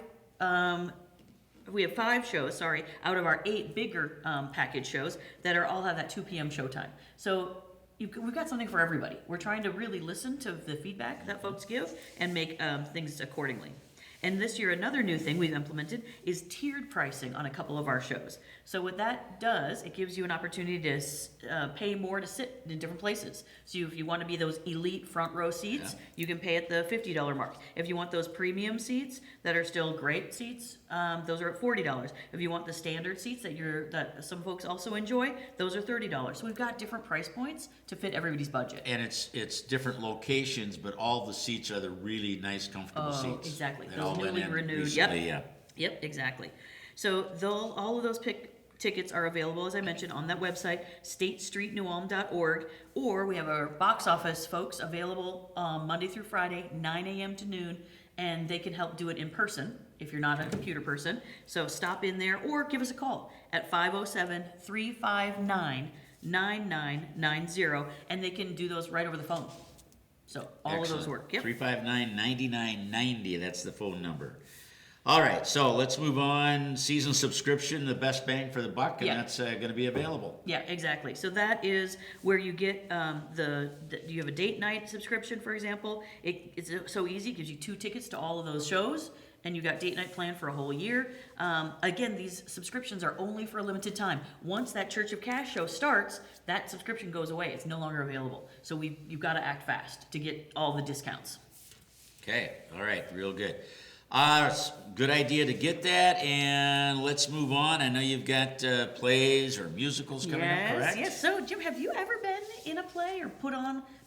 We have 5 shows, out of our 8 bigger package shows that all have that 2 p.m. showtime. So we've got something for everybody. We're trying to really listen to the feedback that folks give and make things accordingly. And this year, another new thing we've implemented is tiered pricing on a couple of our shows. So what that does, it gives you an opportunity to pay more to sit in different places. So if you want to be those elite front row seats, you can pay at the $50 mark. If you want those premium seats that are still great seats, those are at $40. If you want the standard seats that some folks also enjoy, those are $30. So we've got different price points to fit everybody's budget. And it's different locations, but all the seats are the really nice, comfortable seats. Exactly. that Those all went newly in renewed. recently, Yep, exactly. So all of those tickets are available, as I mentioned, on that website, statestreetnewulm.org, or we have our box office folks available Monday through Friday, 9 a.m. to noon, and they can help do it in person if you're not a computer person. So stop in there or give us a call at 507-359-9990, and they can do those right over the phone. So all of those work. Yep. 359-9990, that's the phone number. All right, so let's move on. Season subscription, the best bang for the buck, and that's going to be available. Yeah, exactly. So that is where you get you have a date night subscription, for example. It's so easy. It gives you 2 tickets to all of those shows, and you got date night planned for a whole year. Again, these subscriptions are only for a limited time. Once that Church of Cash show starts, that subscription goes away. It's no longer available. So you've got to act fast to get all the discounts. Okay, all right, real good. Good idea to get that, and let's move on. I know you've got plays or musicals coming up, correct? Yes. So, Jim, have you ever been in a play or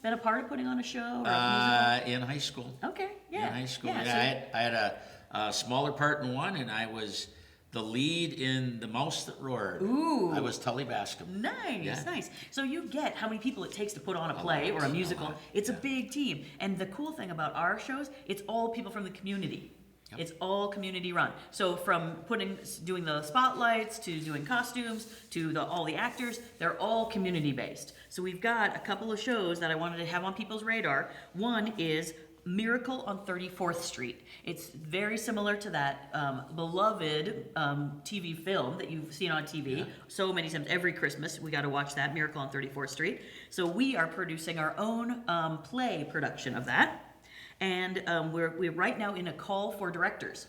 been a part of putting on a show or a musical? In high school. Okay, yeah. In high school, Yeah, I had a smaller part in one, and I was the lead in The Mouse That Roared. Ooh. I was Tully Bascom. Nice. So you get how many people it takes to put on a play or a musical. It's a big team. And the cool thing about our shows, it's all people from the community. Yep. It's all community run. So from doing the spotlights to doing costumes to all the actors, they're all community based. So we've got a couple of shows that I wanted to have on people's radar. One is Miracle on 34th Street. It's very similar to that beloved TV film that you've seen on TV so many times. Every Christmas, we got to watch that, Miracle on 34th Street. So we are producing our own play production of that. And we're right now in a call for directors.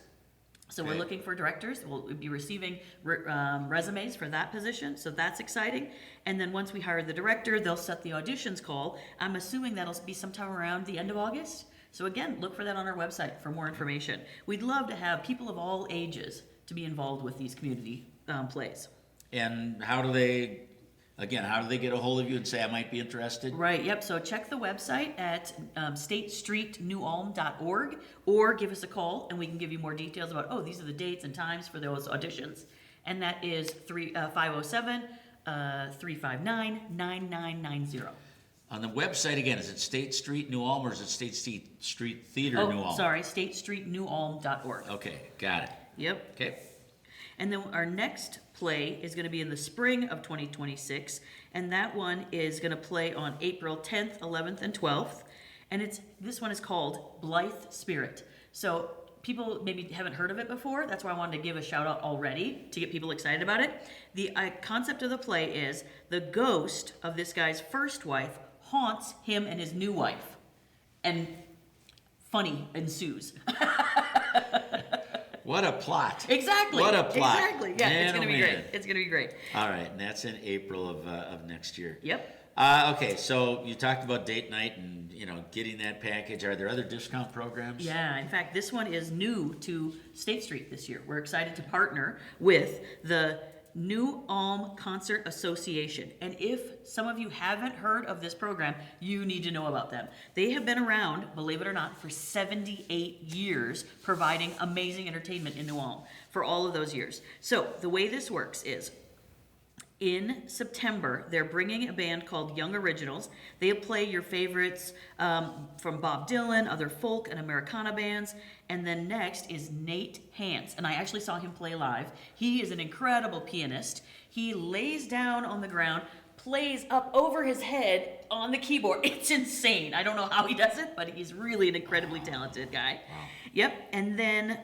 So we're looking for directors. We'll be receiving resumes for that position. So that's exciting. And then once we hire the director, they'll set the auditions call. I'm assuming that'll be sometime around the end of August. So again, look for that on our website for more information. We'd love to have people of all ages to be involved with these community plays. And how do they get a hold of you and say, I might be interested? Right, yep. So check the website at statestreetnewulm.org or give us a call and we can give you more details about, these are the dates and times for those auditions. And that is 507-359-9990. On the website, again, is it State Street New Ulm or is it State Street Theater New Ulm? Sorry, statestreetnewulm.org. Okay, got it. Yep. Okay. And then our next play is going to be in the spring of 2026, and that one is going to play on April 10th, 11th, and 12th. And this one is called Blithe Spirit. So people maybe haven't heard of it before. That's why I wanted to give a shout out already to get people excited about it. The concept of the play is the ghost of this guy's first wife haunts him and his new wife, and funny ensues. What a plot. Exactly. What a plot. Exactly. Yeah, Man, it's going to be man. great. It's going to be great. All right, and that's in April of next year. Yep. Okay, so you talked about date night and, you know, getting that package. Are there other discount programs? Yeah, in fact, this one is new to State Street this year. We're excited to partner with the New Ulm Concert Association. And if some of you haven't heard of this program, you need to know about them. They have been around, believe it or not, for 78 years, providing amazing entertainment in New Ulm for all of those years. So the way this works is, in September, they're bringing a band called Young Originals. They'll play your favorites from Bob Dylan, other folk and Americana bands. And then next is Nate Hance. And I actually saw him play live. He is an incredible pianist. He lays down on the ground, plays up over his head on the keyboard. It's insane. I don't know how he does it, but he's really an incredibly talented guy. Wow. Yep. And then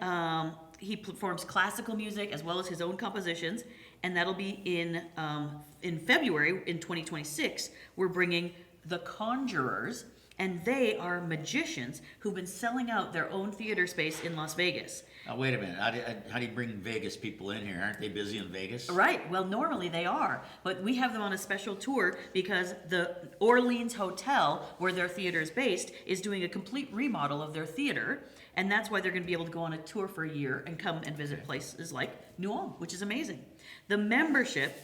he performs classical music as well as his own compositions. And that'll be in February in 2026. We're bringing the Conjurers, and they are magicians who've been selling out their own theater space in Las Vegas. Wait a minute. How do you bring Vegas people in here? Aren't they busy in Vegas? Right. Well, normally they are, but we have them on a special tour because the Orleans Hotel, where their theater is based, is doing a complete remodel of their theater. And that's why they're going to be able to go on a tour for a year and come and visit places like New Ulm, which is amazing. The membership,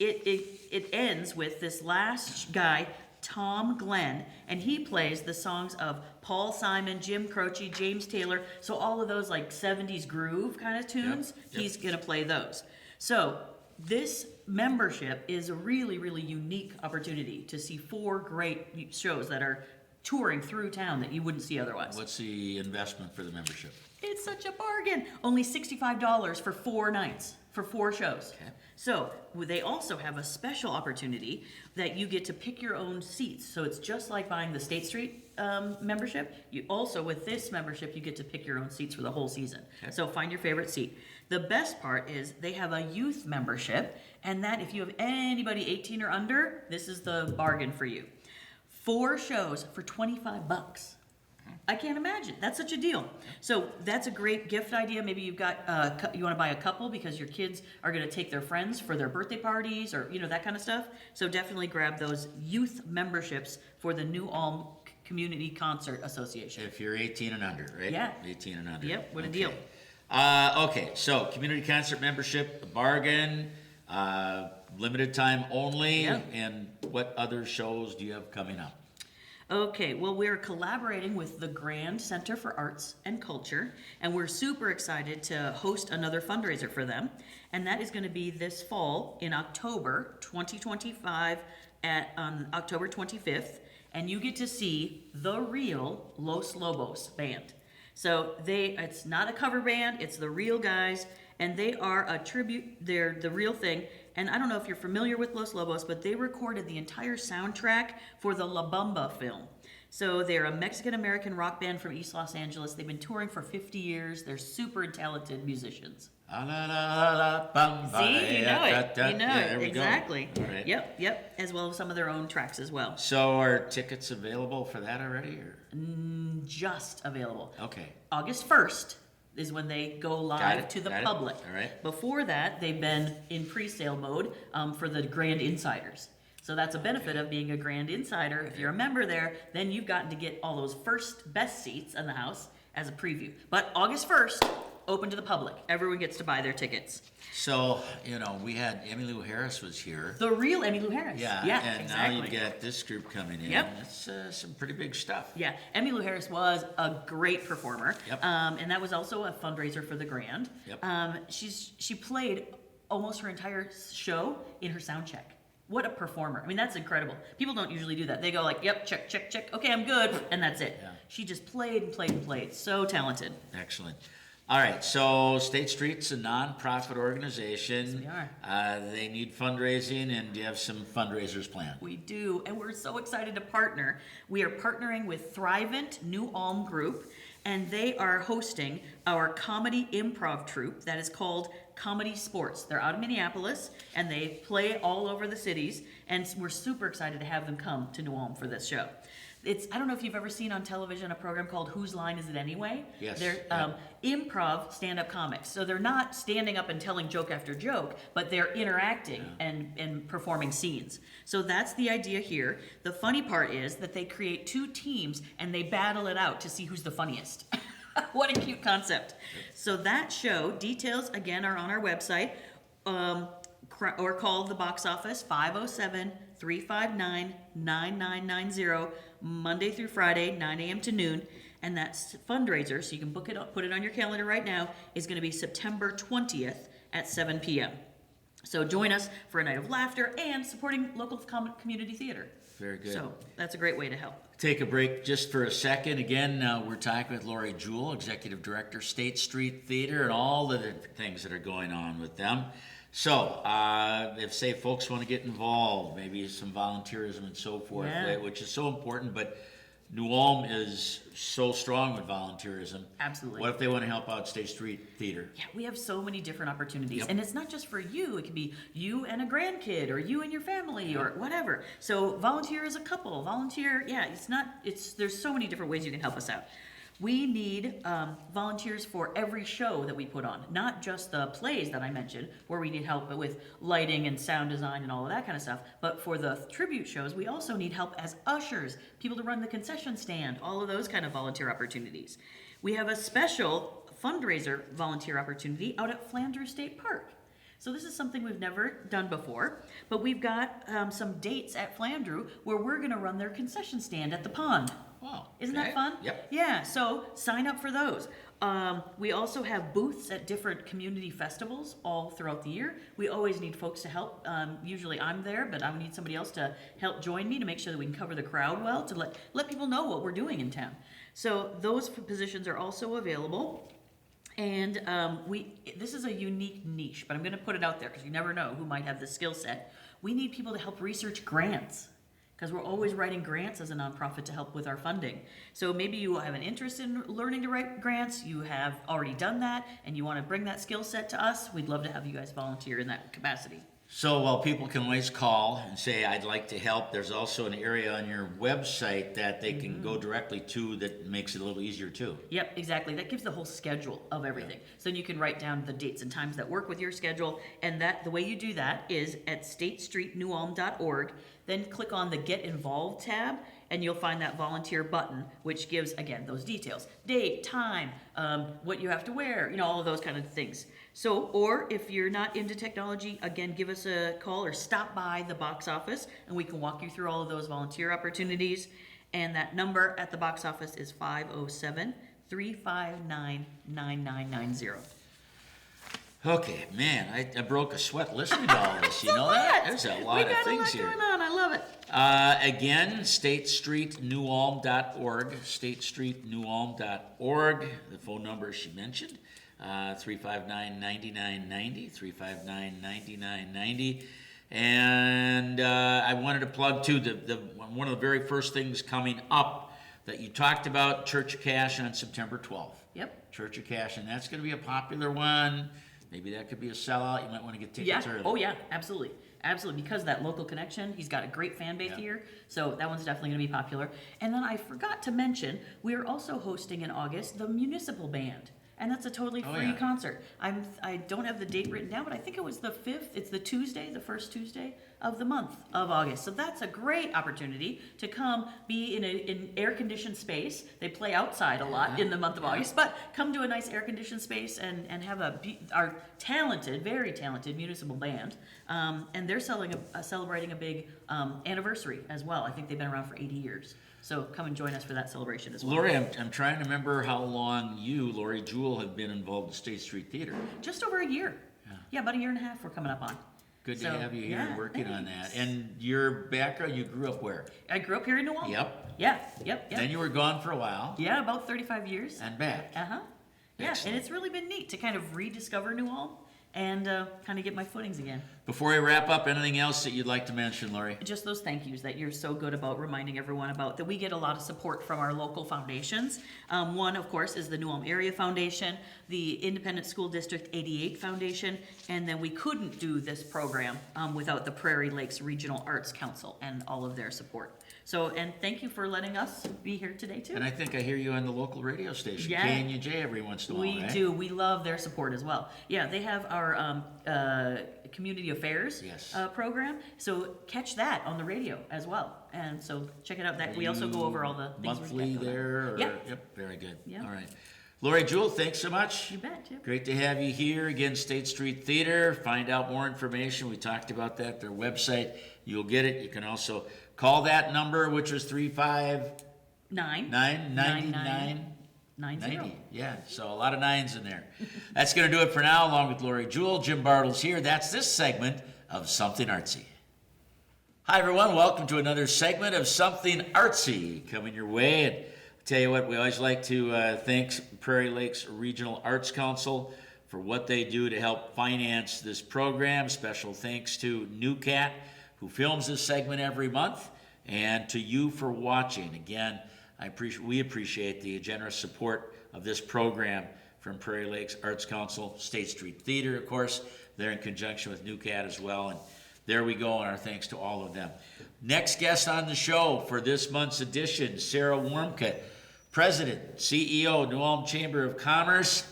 it ends with this last guy, Tom Glenn, and he plays the songs of Paul Simon, Jim Croce, James Taylor, so all of those like 70s groove kind of tunes, yep. He's going to play those. So this membership is a really, really unique opportunity to see 4 great shows that are touring through town that you wouldn't see otherwise. What's the investment for the membership? It's such a bargain. Only $65 for 4 nights, for 4 shows. Okay. So they also have a special opportunity that you get to pick your own seats. So it's just like buying the State Street membership. You also, with this membership, you get to pick your own seats for the whole season. Okay. So find your favorite seat. The best part is they have a youth membership, and that if you have anybody 18 or under, this is the bargain for you. 4 shows for $25. I can't imagine. That's such a deal. So that's a great gift idea. Maybe you've got you want to buy a couple because your kids are going to take their friends for their birthday parties or that kind of stuff. So definitely grab those youth memberships for the New Ulm Community Concert Association. If you're 18 and under, right? Yeah. 18 and under. Yep. What a deal. Okay. So community concert membership, a bargain, limited time only. Yep. And what other shows do you have coming up? Okay, well, we're collaborating with the Grand Center for Arts and Culture, and we're super excited to host another fundraiser for them. And that is going to be this fall in October 2025 on October 25th. And you get to see the real Los Lobos band. So it's not a cover band, it's the real guys, and they are a tribute, they're the real thing. And I don't know if you're familiar with Los Lobos, but they recorded the entire soundtrack for the La Bamba film. So they're a Mexican-American rock band from East Los Angeles. They've been touring for 50 years. They're super talented musicians. See, you know it. There we exactly. Go. All right. Yep. As well as some of their own tracks as well. So are tickets available for that already? Or? Just available. Okay. August 1st. Is when they go live to the public. All right. Before that, they've been in pre-sale mode for the Grand Insiders. So that's a benefit of being a Grand Insider. If you're a member there, then you've gotten to get all those first best seats in the house as a preview. But August 1st, open to the public. Everyone gets to buy their tickets. So, we had Emmylou Harris was here. The real Emmylou Harris. Yeah, and exactly. Now you've got this group coming in. Yep. That's some pretty big stuff. Yeah, Emmylou Harris was a great performer. Yep. And that was also a fundraiser for the Grand. Yep. She played almost her entire show in her sound check. What a performer. I mean, that's incredible. People don't usually do that. They go like, yep, check, check, check. Okay, I'm good. And that's it. Yeah. She just played and played and played. So talented. Excellent. All right, so State Street's a nonprofit organization. Yes, we are. They need fundraising, and do you have some fundraisers planned? We do, and we're so excited to partner. We are partnering with Thrivent New Ulm Group, and they are hosting our comedy improv troupe that is called Comedy Sports. They're out of Minneapolis, and they play all over the cities, and we're super excited to have them come to New Ulm for this show. I don't know if you've ever seen on television a program called Whose Line Is It Anyway? Yes, They're improv stand-up comics. So they're not standing up and telling joke after joke, but they're interacting and performing scenes. So that's the idea here. The funny part is that they create two teams and they battle it out to see who's the funniest. What a cute concept. So that show, details again are on our website, or call the box office 507-359-9990, Monday through Friday, 9 a.m. to noon. And that's fundraiser, so you can book it up, put it on your calendar right now, is going to be September 20th at 7 p.m. So join us for a night of laughter and supporting local community theater. Very good. So that's a great way to help. Take a break just for a second. Again, we're talking with Lori Jewell, Executive Director, State Street Theater, and all the different things that are going on with them. So, if, say, folks want to get involved, maybe some volunteerism and so forth, which is so important, but New Ulm is so strong with volunteerism. Absolutely. What if they want to help out State Street Theater? Yeah, we have so many different opportunities. Yep. And it's not just for you. It could be you and a grandkid or you and your family or whatever. So volunteer as a couple. Volunteer, there's so many different ways you can help us out. We need volunteers for every show that we put on, not just the plays that I mentioned, where we need help with lighting and sound design and all of that kind of stuff, but for the tribute shows, we also need help as ushers, people to run the concession stand, all of those kind of volunteer opportunities. We have a special fundraiser volunteer opportunity out at Flanders State Park. So this is something we've never done before, but we've got some dates at Flandreau where we're going to run their concession stand at the pond. Wow. Isn't that fun? Yep. Yeah, so sign up for those. We also have booths at different community festivals all throughout the year. We always need folks to help. Usually I'm there, but I need somebody else to help join me to make sure that we can cover the crowd well, to let people know what we're doing in town. So those positions are also available. And this is a unique niche, but I'm going to put it out there because you never know who might have the skill set. We need people to help research grants, because we're always writing grants as a nonprofit to help with our funding. So maybe you have an interest in learning to write grants, you have already done that, and you want to bring that skill set to us, we'd love to have you guys volunteer in that capacity. So while people can always call and say, I'd like to help, there's also an area on your website that they can go directly to that makes it a little easier too. Yep, exactly. That gives the whole schedule of everything. So then you can write down the dates and times that work with your schedule, and the way you do that is at statestreetnewulm.org. Then click on the Get Involved tab, and you'll find that volunteer button, which gives, again, those details. Date, time, what you have to wear, all of those kind of things. So, or if you're not into technology, again, give us a call or stop by the box office, and we can walk you through all of those volunteer opportunities. And that number at the box office is 507-359-9990. Okay, man, I broke a sweat listening to all this. You know that? There's a lot of things here. We got a lot going on. I love it. Again, statestreetnewulm.org, statestreetnewulm.org. The phone number she mentioned, 359-9990, 359-9990. And I wanted to plug, too, one of the very first things coming up that you talked about, Church of Cash on September 12th. Yep. Church of Cash, and that's going to be a popular one. Maybe that could be a sellout. You might want to get tickets early. Oh, yeah, absolutely. Absolutely, because of that local connection. He's got a great fan base here, so that one's definitely going to be popular. And then I forgot to mention, we are also hosting in August the Municipal Band. And that's a totally free concert. I don't have the date written down, but I think it was the 5th. It's the Tuesday, the first Tuesday of the month of August. So that's a great opportunity to come be in an air-conditioned space. They play outside a lot in the month of August, but come to a nice air-conditioned space and have our talented, very talented municipal band. And they're celebrating a big anniversary as well. I think they've been around for 80 years. So come and join us for that celebration as well. Lori, I'm trying to remember how long you, Lori Jewell, have been involved in State Street Theater. Just over a year. Yeah, about a year and a half we're coming up on. Good to have you here working on that. And your background, you grew up where? I grew up here in New Ulm. Yep. Yep. Then you were gone for a while. Yeah, about 35 years. And back. Yeah, Excellent. and it's really been neat to kind of rediscover New Ulm and kind of get my footings again. Before we wrap up, anything else that you'd like to mention, Lori? Just those thank yous that you're so good about reminding everyone about, that we get a lot of support from our local foundations. One, of course, is the New Ulm Area Foundation, the Independent School District 88 Foundation, and then we couldn't do this program without the Prairie Lakes Regional Arts Council and all of their support. So, and thank you for letting us be here today too. And I think I hear you on the local radio station, Yeah. KNUJ, every once in a while, We right? do. We love their support as well. Yeah, they have our community affairs Yes. program. So catch that on the radio as well. And so check it out. That we also go over all the things we Monthly get going on. there? Or, Yeah. Yep, very good. Yeah. All right. Lori Jewell, thanks so much. You bet, Chip. Great to have you here. Again, State Street Theater. Find out more information. We talked about that. Their website, you'll get it. You can also call that number, which was 359-9990. 90. Yeah, so a lot of nines in there. That's going to do it for now, along with Lori Jewell. Jim Bartles here. That's this segment of Something Artsy. Hi, everyone. Welcome to another segment of Something Artsy coming your way. And tell you what, we always like to thank Prairie Lakes Regional Arts Council for what they do to help finance this program. Special thanks to NewCat, who films this segment every month, and to you for watching. Again, we appreciate the generous support of this program from Prairie Lakes Arts Council, State Street Theater, of course. They're in conjunction with NewCat as well, and there we go, and our thanks to all of them. Next guest on the show for this month's edition, Sarah Wormka, President, CEO, New Ulm Chamber of Commerce.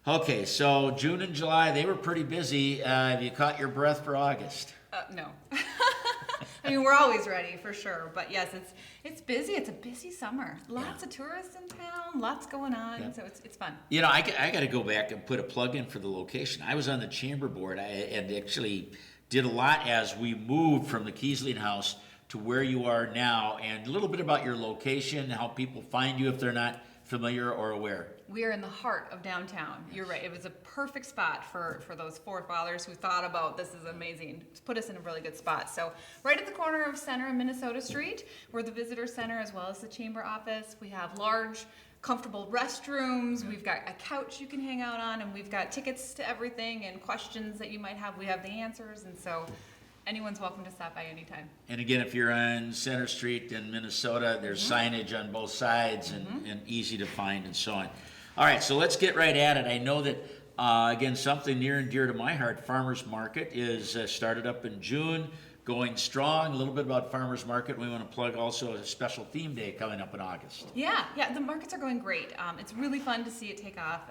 Okay, so June and July, they were pretty busy. Have you caught your breath for August? No. I mean, we're always ready for sure, but yes, it's busy. It's a busy summer. Lots of tourists in town, lots going on, so it's fun. You know, I got to go back and put a plug in for the location. I was on the chamber board and actually did a lot as we moved from the Kiesling House to where you are now, and a little bit about your location, how people find you if they're not familiar or aware. We are in the heart of downtown. You're right. It was a perfect spot for those forefathers who thought about this is amazing. It's put us in a really good spot. So right at the corner of Center and Minnesota Street, we're the visitor center as well as the chamber office. We have large, comfortable restrooms. We've got a couch you can hang out on, and we've got tickets to everything and questions that you might have. We have the answers, and so anyone's welcome to stop by anytime. And again, if you're on Center Street in Minnesota, there's signage on both sides and easy to find and so on. All right, so let's get right at it. I know that, again, something near and dear to my heart, Farmers Market is started up in June, going strong. A little bit about Farmers Market. We want to plug also a special theme day coming up in August. Yeah, the markets are going great. It's really fun to see it take off,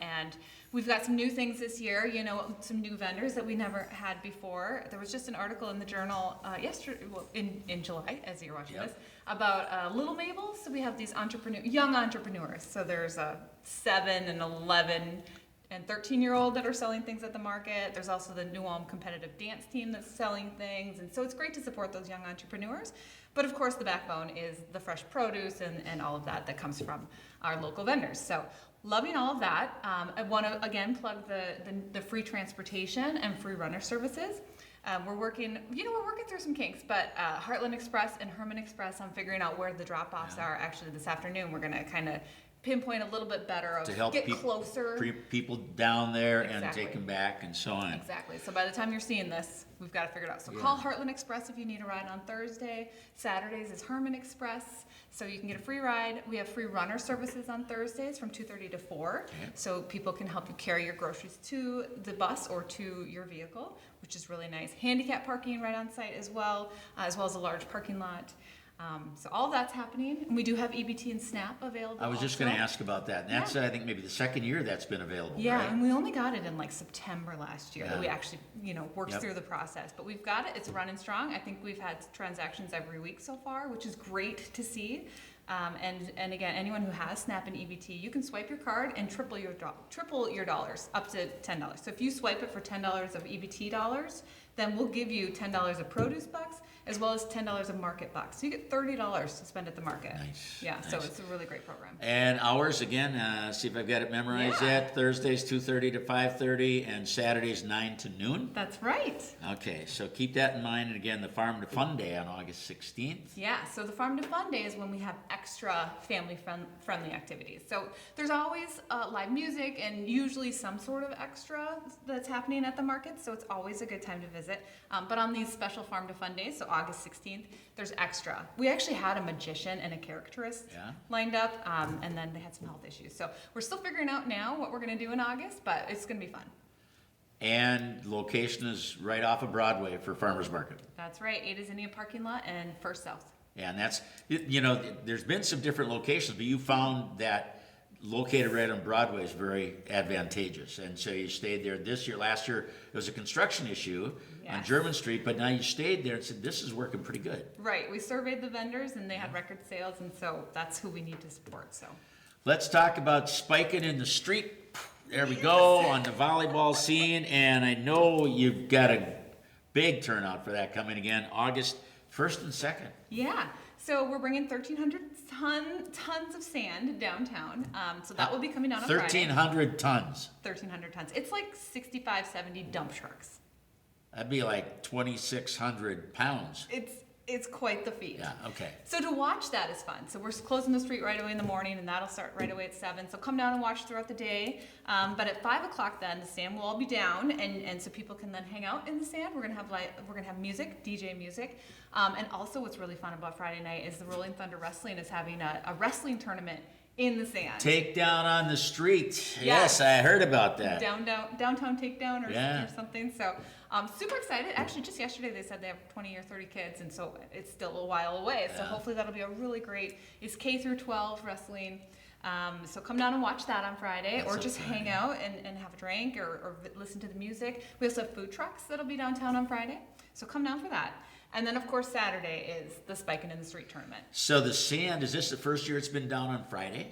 and we've got some new things this year, you know, some new vendors that we never had before. There was just an article in the journal yesterday, in July, as you're watching this, about Little Mabel. So we have these young entrepreneurs. So there's a 7 and 11 and 13-year-old that are selling things at the market. There's also the New Ulm competitive dance team that's selling things. And so it's great to support those young entrepreneurs. But of course, the backbone is the fresh produce and all of that comes from our local vendors. So loving all of that. I want to, again, plug the free transportation and free runner services. We're working through some kinks, but Heartland Express and Herman Express, I'm figuring out where the drop-offs are actually this afternoon. We're going to kind of pinpoint a little bit better of To help closer. people down there and Exactly. take them back and so on. Exactly. So by the time you're seeing this, we've got to figure it out. So call Heartland Express if you need a ride on Thursday. Saturdays is Herman Express, so you can get a free ride. We have free runner services on Thursdays from 2:30 to 4, so people can help you carry your groceries to the bus or to your vehicle, which is really nice. Handicap parking right on site as well as a large parking lot. So all that's happening, and we do have EBT and SNAP available. I was just also. going to ask about that. And that's, I think, maybe the second year that's been available, Yeah, right? and we only got it in like September last year that Yeah. we actually, worked through the process. But we've got it. It's running strong. I think we've had transactions every week so far, which is great to see. And again, anyone who has SNAP and EBT, you can swipe your card and triple your dollars up to $10. So if you swipe it for $10 of EBT dollars, then we'll give you $10 of produce bucks as well as $10 of market bucks. So you get $30 to spend at the market. Nice, Yeah, so nice. it's a really great program. And hours, again, see if I've got it memorized Yeah. yet. Thursdays, 2:30 to 5:30, and Saturdays, 9 to noon. That's right. Okay, so keep that in mind. And again, the Farm to Fun Day on August 16th. Yeah, so the Farm to Fun Day is when we have extra family-friendly activities. So there's always live music and usually some sort of extra that's happening at the market, so it's always a good time to visit. But on these special Farm to Fun days, so August 16th, there's extra. We actually had a magician and a caricaturist Yeah. lined up, and then they had some health issues. So we're still figuring out now what we're going to do in August, but it's going to be fun. And location is right off of Broadway for Farmers Market. That's right, Ada's Indian parking lot and First South. Yeah, and that's, you know, there's been some different locations, but you found that located right on Broadway is very advantageous. And so you stayed there this year. Last year, it was a construction issue on Yes. German Street, but now you stayed there and said, this is working pretty good. Right, we surveyed the vendors and they had record sales, and so that's who we need to support, so. Let's talk about spiking in the street. There we go, on the volleyball scene, and I know you've got a big turnout for that coming again, August 1st and 2nd. Yeah, so we're bringing 1,300 tons of sand downtown, so that will be coming down on Friday. 1,300 tons. 1,300 tons. It's like 65, 70 dump trucks. That'd be like 2,600 pounds. It's quite the feat. Yeah, okay. So to watch that is fun. So we're closing the street right away in the morning, and that'll start right away at 7. So come down and watch throughout the day. But at 5 o'clock, then the sand will all be down, and so people can then hang out in the sand. We're gonna have music, DJ music, and also what's really fun about Friday night is the Rolling Thunder Wrestling is having a wrestling tournament in the sand. Takedown on the street. Yes. Yes, I heard about that. Downtown takedown Yeah. or something. So super excited. Actually, just yesterday they said they have 20 or 30 kids, and so it's still a while away. So Yeah. hopefully that'll be a really great. It's K through 12 wrestling. So come down and watch that on Friday, That's or on just hang Friday. out and have a drink or listen to the music. We also have food trucks that'll be downtown on Friday. So come down for that. And then of course Saturday is the Spiking in the Street tournament. So the sand, is this the first year it's been down on Friday?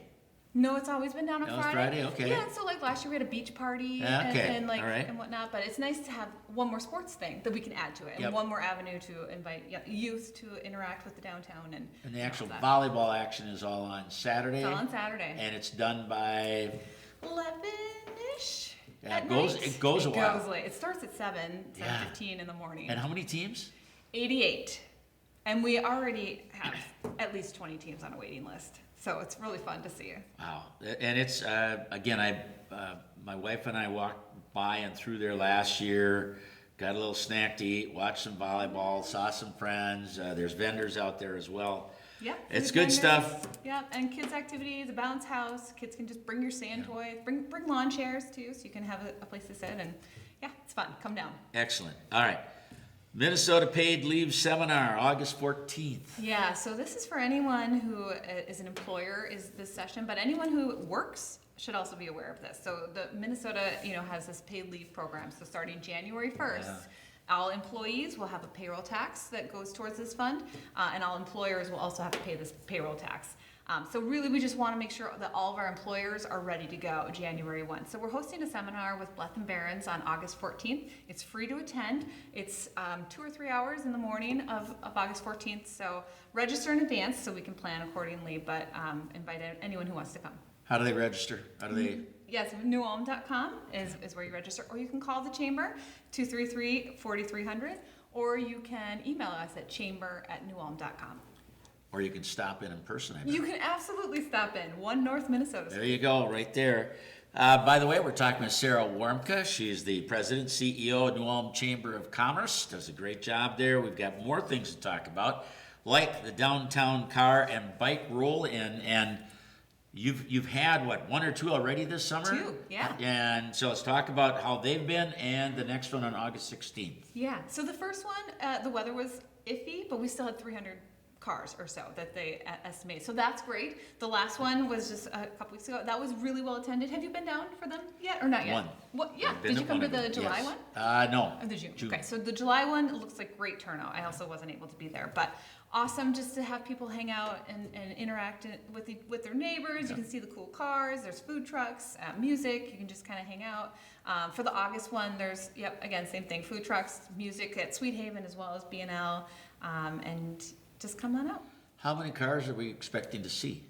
No, it's always been down on That was Friday. Friday? Okay. Yeah, so like last year we had a beach party Yeah, okay. and like All right. and whatnot. But it's nice to have one more sports thing that we can add to it, and Yep. one more avenue to invite youth to interact with the downtown and. And the actual all that. volleyball action is all on Saturday? It's all on Saturday. And it's done by, 11-ish. Yeah, at it goes- night. it goes a while. It goes late. It starts at 7:15 Yeah. in the morning. and how many teams? 88, and we already have at least 20 teams on a waiting list. So it's really fun to see. Wow. And it's, again, my wife and I walked by and through there last year, got a little snack to eat, watched some volleyball, saw some friends. There's vendors out there as well. Yep. It's food good vendors. stuff. Yep, and kids' activities, a bounce house. Kids can just bring your sand toys, bring lawn chairs too, so you can have a place to sit. And yeah, it's fun. Come down. Excellent. All right. Minnesota Paid Leave Seminar, August 14th. Yeah, so this is for anyone who is an employer, is this session, but anyone who works should also be aware of this. So the Minnesota, has this paid leave program. So starting January 1st, all employees will have a payroll tax that goes towards this fund, and all employers will also have to pay this payroll tax. So really, we just want to make sure that all of our employers are ready to go January 1. So we're hosting a seminar with Bleth and Barons on August 14th. It's free to attend. It's 2 or 3 hours in the morning of August 14th. So register in advance so we can plan accordingly, but invite anyone who wants to come. How do they register? How do they? Yes, newulm.com is where you register, or you can call the chamber, 233-4300, or you can email us at chamber@newulm.com. Or you can stop in person, I bet. You can absolutely stop in 1 North Minnesota. There you go, right there. By the way, we're talking with Sarah Warmka. She's the president, CEO of New Ulm Chamber of Commerce. Does a great job there. We've got more things to talk about, like the downtown car and bike roll-in. And you've had, what, 1 or 2 already this summer? 2, yeah. And so let's talk about how they've been and the next one on August 16th. Yeah, so the first one, the weather was iffy, but we still had 300 cars or so that they estimate. So that's great. The last one was just a couple weeks ago. That was really well attended. Have you been down for them yet or not yet? One. What? Yeah. I've been Did you come one to of the them, July yes. one? No. Or the June. Okay, so the July one looks like great turnout. I also wasn't able to be there, but awesome just to have people hang out and interact with their neighbors. You can see the cool cars. There's food trucks, music. You can just kind of hang out. For the August one, there's again same thing: food trucks, music at Sweet Haven as well as B&L. and just come on out. How many cars are we expecting to see?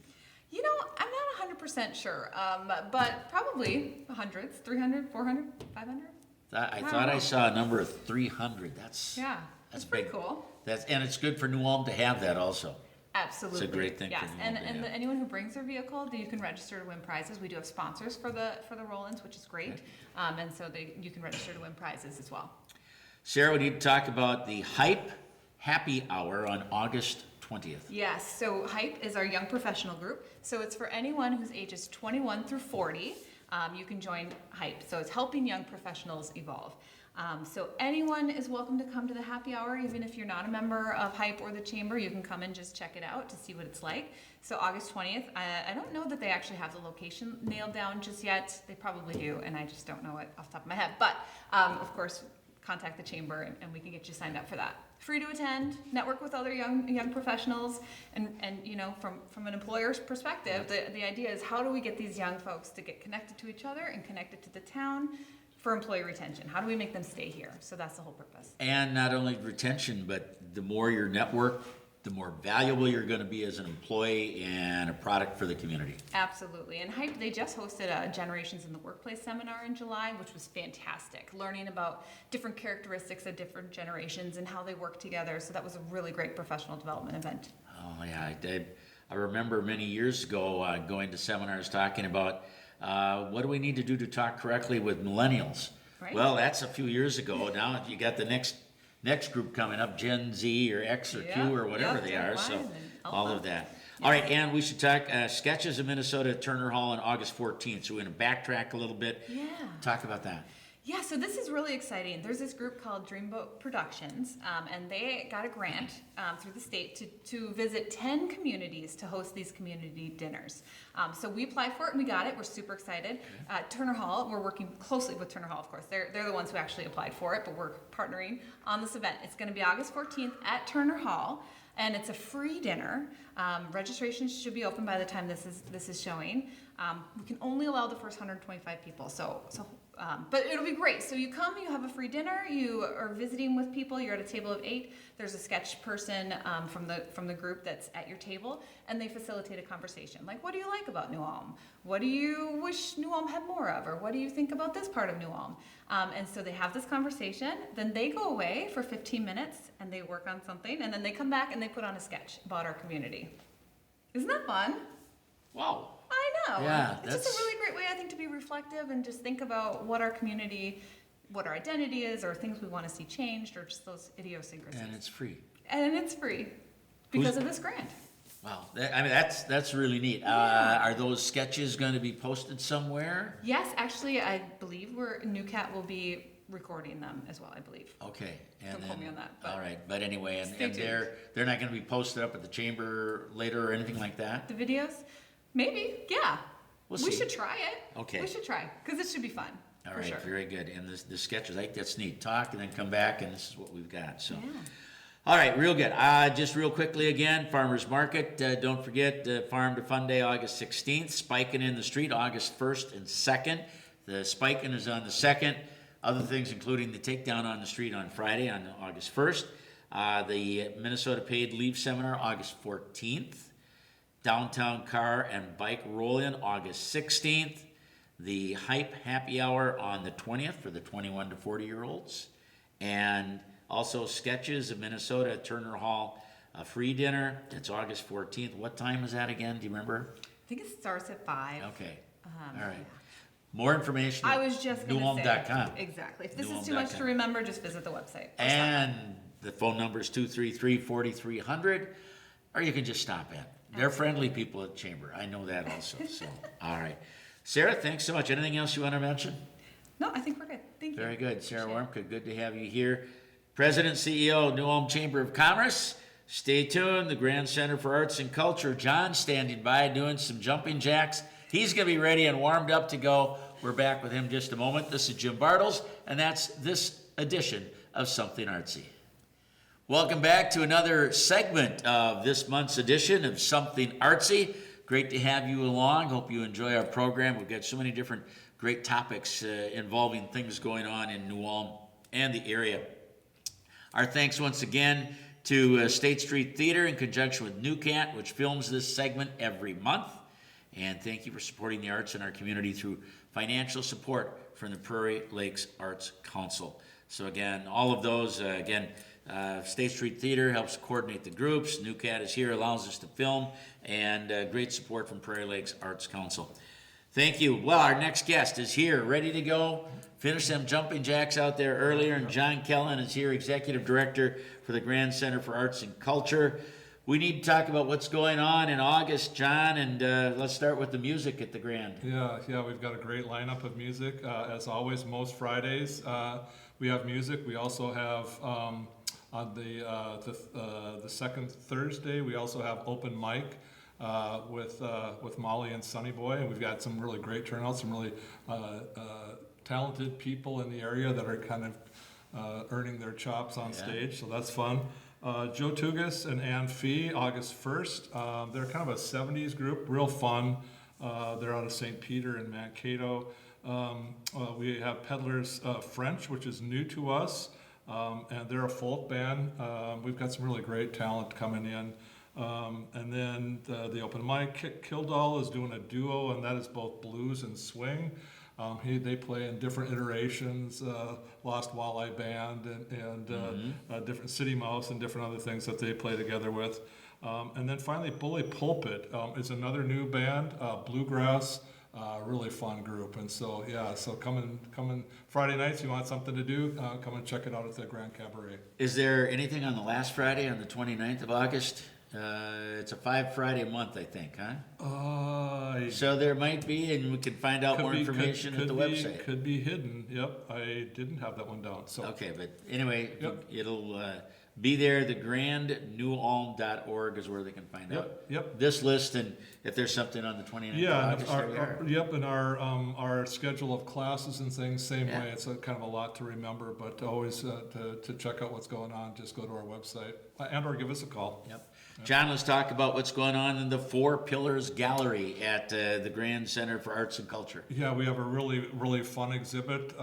You know, I'm not 100% sure, but probably hundreds, 300, 400, 500. I don't thought I know. saw a number of 300. That's Yeah, that's that's pretty big. cool. And it's good for New Ulm to have that also. Absolutely. It's a great thing for Yes, New and, Ulm to and have. anyone who brings their vehicle, you can register to win prizes. We do have sponsors for the roll-ins, which is great. And so you can register to win prizes as well. Sarah, we need to talk about the Hype Happy Hour on August 20th. Yes, so HYPE is our young professional group. So it's for anyone whose ages 21 through 40. You can join HYPE. So it's helping young professionals evolve. So anyone is welcome to come to the happy hour, even if you're not a member of HYPE or the chamber. You can come and just check it out to see what it's like. So August 20th, I don't know that they actually have the location nailed down just yet. They probably do, and I just don't know it off the top of my head. But of course, contact the chamber and we can get you signed up for that. Free to attend, network with other young professionals, and you know, from an employer's perspective, the idea is how do we get these young folks to get connected to each other and connected to the town for employee retention? How do we make them stay here? So that's the whole purpose. And not only retention, but the more your network, the more valuable you're going to be as an employee and a product for the community. Absolutely. And HYPE, they just hosted a Generations in the Workplace seminar in July, which was fantastic. Learning about different characteristics of different generations and how they work together. So that was a really great professional development event. Oh, yeah. I remember many years ago going to seminars talking about what do we need to do to talk correctly with millennials? Right. Well, that's a few years ago. Now you got the next group coming up, Gen Z or X or Q or whatever they Gen are. Y So and all Alpha. of that. All right, and we should talk Sketches of Minnesota at Turner Hall on August 14th. So we're going to backtrack a little bit. Yeah. Talk about that. Yeah, so this is really exciting. There's this group called Dreamboat Productions, and they got a grant through the state to visit 10 communities to host these community dinners. So we applied for it and we got it. We're super excited. Turner Hall, we're working closely with Turner Hall, of course. They're the ones who actually applied for it, but we're partnering on this event. It's going to be August 14th at Turner Hall, and it's a free dinner. Registration should be open by the time this is showing. We can only allow the first 125 people, but it'll be great. So you come, you have a free dinner, you are visiting with people, you're at a table of 8. There's a sketch person from the group that's at your table, and they facilitate a conversation. Like, what do you like about New Ulm? What do you wish New Ulm had more of? Or what do you think about this part of New Ulm? And so they have this conversation, then they go away for 15 minutes, and they work on something, and then they come back and they put on a sketch about our community. Isn't that fun? Wow. I know. Yeah, It's just that's- a really great way, I think, to be reflective and just think about what our community, what our identity is, or things we want to see changed, or just those idiosyncrasies. And it's free. And it's free because of this grant. Wow. That's really neat. Are those sketches going to be posted somewhere? Yes, actually, I believe NewCat will be recording them as well, I believe. Okay. And Don't quote me on that, but all right. But anyway, stay and tuned. they're not going to be posted up at the chamber later or anything like that? The videos? Maybe, yeah. We'll We see. should try it. Okay. We should try, because it should be fun. All for right, sure. very good. And the sketches, I think that's neat. Talk and then come back, and this is what we've got. So, Yeah. all right, real good. Just real quickly again, Farmers Market. Don't forget Farm to Fun Day, August 16th. Spiking in the Street, August 1st and 2nd. The Spiking is on the 2nd. Other things, including the Takedown on the Street on Friday, on August 1st. The Minnesota Paid Leave Seminar, August 14th. Downtown Car and Bike Roll-In, August 16th. The Hype Happy Hour on the 20th for the 21 to 40-year-olds. And also Sketches of Minnesota at Turner Hall, a free dinner. It's August 14th. What time is that again? Do you remember? I think it starts at 5. Okay. All right. More information I at was just going to say. newulm.com. Exactly. If this is Newulm.com. too much to remember, just visit the website. or stop by. And the phone number is 233-4300, or you can just stop in. They're friendly people at Chamber. I know that also. So, all right. Sarah, thanks so much. Anything else you want to mention? No, I think we're good. Thank you. Very good. Sarah Appreciate Warmka, good to have you here. President, CEO, New Ulm Chamber of Commerce. Stay tuned. The Grand Center for Arts and Culture. John standing by doing some jumping jacks. He's going to be ready and warmed up to go. We're back with him just a moment. This is Jim Bartles, and that's this edition of Something Artsy. Welcome back to another segment of this month's edition of Something Artsy. Great to have you along. Hope you enjoy our program. We've got so many different great topics involving things going on in New Ulm and the area. Our thanks once again to State Street Theater in conjunction with New Cat, which films this segment every month. And thank you for supporting the arts in our community through financial support from the Prairie Lakes Arts Council. So again, all of those, State Street Theater helps coordinate the groups. New Cat is here, allows us to film, and great support from Prairie Lakes Arts Council. Thank you. Well, our next guest is here, ready to go. Finished them jumping jacks out there earlier, and John Kellen is here, Executive Director for the Grand Center for Arts and Culture. We need to talk about what's going on in August, John, and let's start with the music at the Grand. Yeah, we've got a great lineup of music. As always, most Fridays we have music. We also have on the second Thursday we also have open mic with Molly and Sunny Boy, and we've got some really great turnouts, some really talented people in the area that are kind of earning their chops on stage, so that's fun. Joe Tugas and Ann Fee, August 1st. They're kind of a 70s group, real fun. They're out of St. Peter in Mankato. We have Peddlers French, which is new to us, and they're a folk band. We've got some really great talent coming in. And then the open mic, Kildall is doing a duo, and that is both blues and swing. They play in different iterations, Lost Walleye Band and different City Mouse and different other things that they play together with. And then finally, Bully Pulpit is another new band, bluegrass, really fun group. And so, so come in Friday nights, you want something to do, come and check it out at the Grand Cabaret. Is there anything on the last Friday, on the 29th of August? It's a 5 Friday a month, I think, huh? So there might be, and we can find out more information at the website. Could be hidden. Yep, I didn't have that one down. So okay, but anyway, Yep. it'll be there. thegrandnewulm.org is where they can find out this list, and if there's something on the 29th of August, there we are. And our schedule of classes and things, same way. It's kind of a lot to remember, but always to check out what's going on, just go to our website and/or give us a call. Yep. John, let's talk about what's going on in the Four Pillars Gallery at the Grand Center for Arts and Culture. Yeah, we have a really fun exhibit.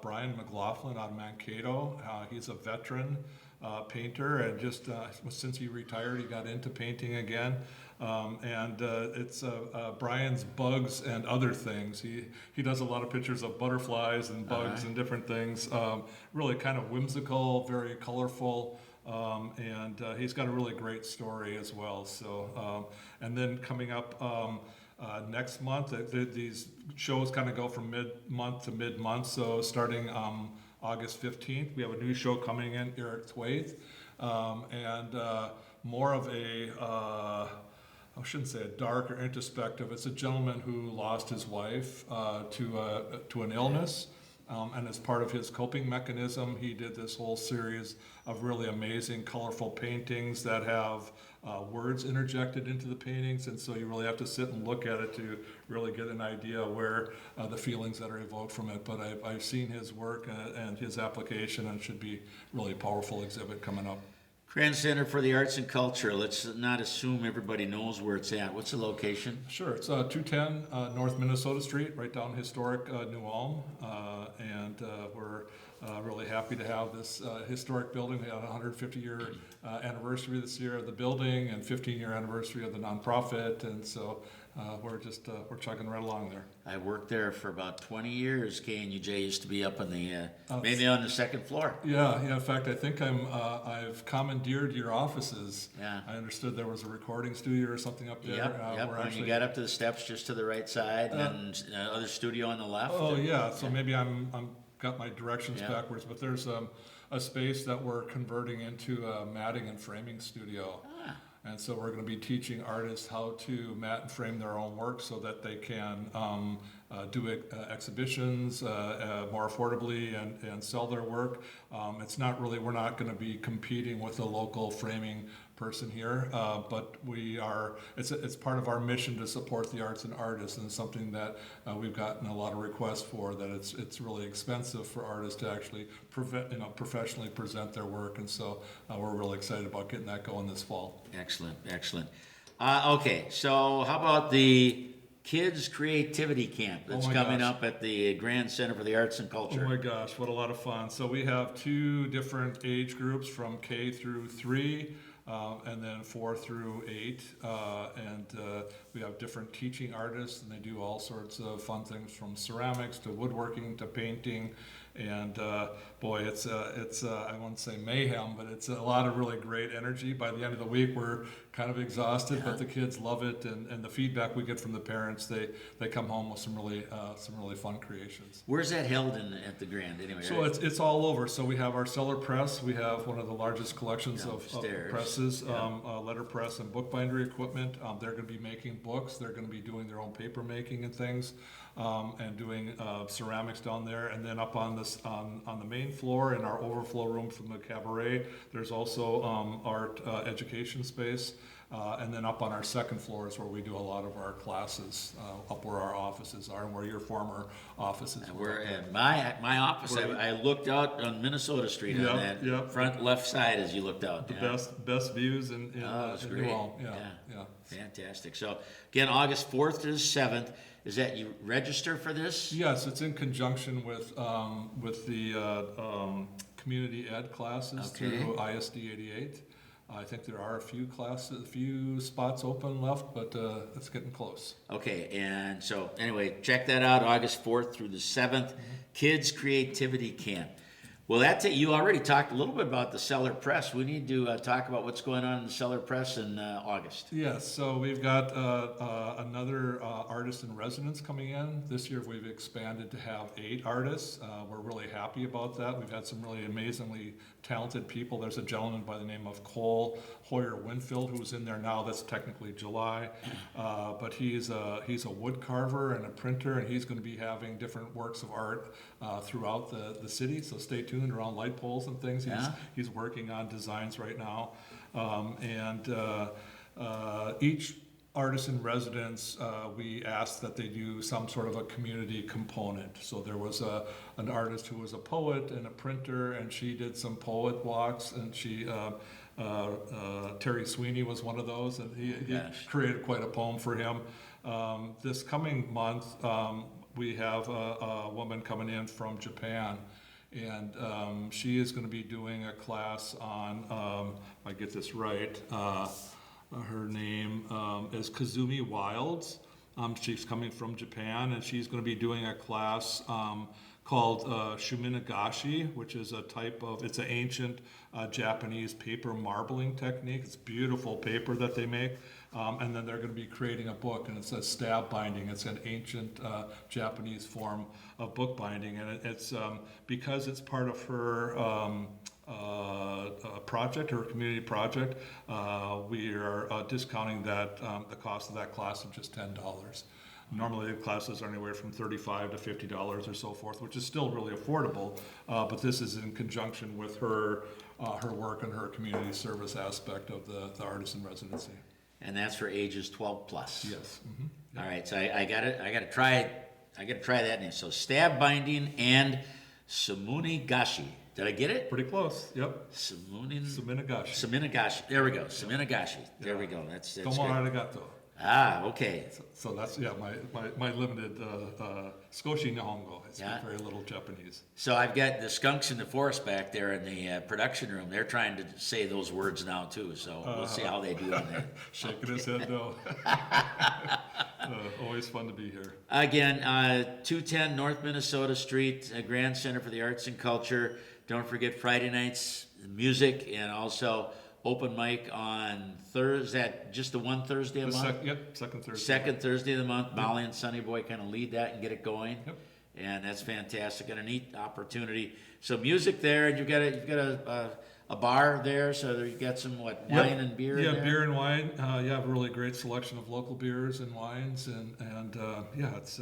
Brian McLaughlin out of Mankato. He's a veteran painter, and just since he retired, he got into painting again. It's Brian's Bugs and Other Things. He does a lot of pictures of butterflies and bugs and different things. Really kind of whimsical, very colorful. He's got a really great story as well. So, and then coming up next month, these shows kind of go from mid-month to mid-month. So starting August 15th, we have a new show coming in, Eric Thwaite, and more of a, I shouldn't say a dark or introspective. It's a gentleman who lost his wife to an illness. And as part of his coping mechanism, he did this whole series of really amazing, colorful paintings that have words interjected into the paintings. And so you really have to sit and look at it to really get an idea where the feelings that are evoked from it. But I've seen his work and his application, and it should be really a powerful exhibit coming up. Grand Center for the Arts and Culture. Let's not assume everybody knows where it's at. What's the location? Sure, it's 210 North Minnesota Street, right down historic New Ulm, and we're really happy to have this historic building. We had a 150-year anniversary this year of the building, and 15-year anniversary of the nonprofit, and so we're chugging right along there. I worked there for about 20 years. KNUJ used to be up on the maybe on the second floor. Yeah. In fact, I think I've commandeered your offices. Yeah. I understood there was a recording studio or something up there. Yep. When you got up to the steps, just to the right side, and other studio on the left. Oh, yeah. So maybe I'm got my directions backwards, but there's a space that we're converting into a matting and framing studio. And so we're going to be teaching artists how to mat and frame their own work so that they can do exhibitions more affordably and sell their work. It's not really, we're not going to be competing with a local framing person here, but we are, it's part of our mission to support the arts and artists, and it's something that we've gotten a lot of requests for, that it's really expensive for artists to actually professionally present their work, and so we're really excited about getting that going this fall. Excellent. Okay, so how about the Kids Creativity Camp that's my coming gosh. up at the Grand Center for the Arts and Oh Culture. my gosh, what a lot of fun. So we have 2 different age groups from K through 3, and then 4 through 8. We have different teaching artists, and they do all sorts of fun things from ceramics to woodworking to painting. And boy, it's I won't say mayhem, but it's a lot of really great energy. By the end of the week, we're kind of exhausted, but the kids love it, and the feedback we get from the parents, they come home with some really fun creations. Where's that held at the Grand anyway? So right? it's all over. So we have our cellar press. We have one of the largest collections of Downstairs. presses, Yeah. letterpress and bookbindery equipment. They're going to be making books. They're going to be doing their own paper making and things, and doing ceramics down there. And then up on the main floor in our overflow room from the cabaret, there's also art education space. And then up on our second floor is where we do a lot of our classes, up where our offices are and where your former offices And were. we're at my office. I looked out on Minnesota Street Yep, on that yep. front left side as you looked out. The yeah. best views in Oh, it's in great. New Ulm. Yeah, Yeah. yeah. Fantastic. So again, August 4th to the 7th. Is that you register for this? Yes, it's in conjunction with the community ed classes Okay. through ISD 88. I think there are a few spots open left, but it's getting close. Okay, and so anyway, check that out, August 4th through the 7th, Kids Creativity Camp. Well, you already talked a little bit about the Cellar Press. We need to talk about what's going on in the Cellar Press in August. Yes, so we've got another artist in residence coming in. This year we've expanded to have 8 artists. We're really happy about that. We've had some really amazingly talented people. There's a gentleman by the name of Cole Hoyer Winfield who's in there now. That's technically July, but he's a wood carver and a printer, and he's going to be having different works of art throughout the city. So stay tuned around light poles and things. He's working on designs right now, each artist in residence, we asked that they do some sort of a community component. So there was an artist who was a poet and a printer, and she did some poet walks, and Terry Sweeney was one of those, and he created quite a poem for him. This coming month, we have a woman coming in from Japan, and she is going to be doing a class on, if I get this right, her name is Kazumi Wilds. She's coming from Japan, and she's going to be doing a class called Shuminagashi, which is it's an ancient Japanese paper marbling technique. It's beautiful paper that they make. And then they're going to be creating a book, and it's a stab binding. It's an ancient Japanese form of book binding, and it's because it's part of her project, her community project. We are discounting that the cost of that class of just $10. Normally, the classes are anywhere from $35 to $50 or so forth, which is still really affordable. But this is in conjunction with her work and her community service aspect of the artist in residency. And that's for ages 12 plus. Yes. Mm-hmm. All right, so I got to try that name. So stab binding and Sumunigashi. Did I get it? Pretty close. Yep. Suminagashi. Suminagashi. There we go. Suminagashi. There we go. That's Tomo good. arigato. Okay. So that's my limited Skoshi Nihongo. I speak very little Japanese. So I've got the skunks in the forest back there in the production room. They're trying to say those words now too. So we'll see how they do on that. Shaking his head no. Always fun to be here. Again, 210 North Minnesota Street, Grand Center for the Arts and Culture. Don't forget Friday nights music, and also open mic on Thursday. Is that just the one Thursday a month? Second Thursday. Second Thursday of the month. Molly and Sunny Boy kind of lead that and get it going. Yep. And that's fantastic and a neat opportunity. So music there, and you've got a bar there, so you've got some wine and beer. Yeah, in there? beer and wine. You have a really great selection of local beers and wines, and it's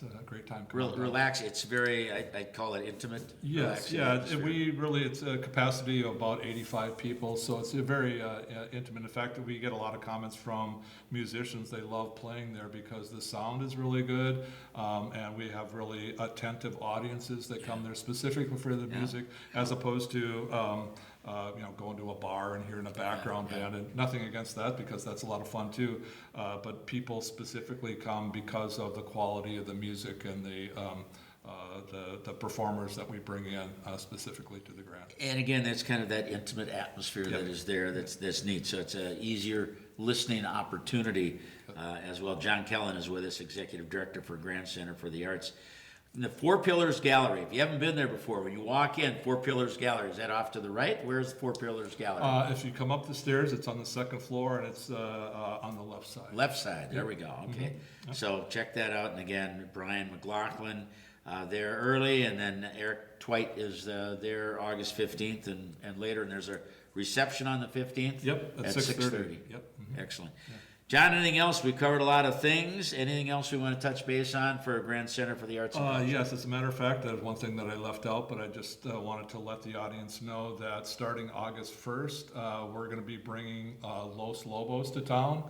a great time. Relax. It's very, I call it intimate. Yes, it's a capacity of about 85 people, so it's a very intimate. In fact, we get a lot of comments from musicians. They love playing there because the sound is really good, and we have really attentive audiences that come there specifically for the music, as opposed to going to a bar and hearing a background band, and nothing against that because that's a lot of fun too. But people specifically come because of the quality of the music and the performers that we bring in specifically to the grant. And again, that's kind of that intimate atmosphere that is there. That's neat. So it's an easier listening opportunity as well. John Kellen is with us, Executive Director for Grand Center for the Arts. In the Four Pillars Gallery, if you haven't been there before, when you walk in, Four Pillars Gallery, is that off to the right? Where's the Four Pillars Gallery? If you come up the stairs, it's on the second floor and it's on the left side. Left side, there we go, okay. So check that out, and again, Brian McLaughlin there early, and then Eric Twite is there August 15th and later, and there's a reception on the 15th? Yep, at 6:30. Yep. Excellent. John, anything else? We've covered a lot of things. Anything else we want to touch base on for Grand Center for the Arts and Culture? Yes, as a matter of fact, that was one thing that I left out, but I just wanted to let the audience know that starting August 1st, we're going to be bringing Los Lobos to town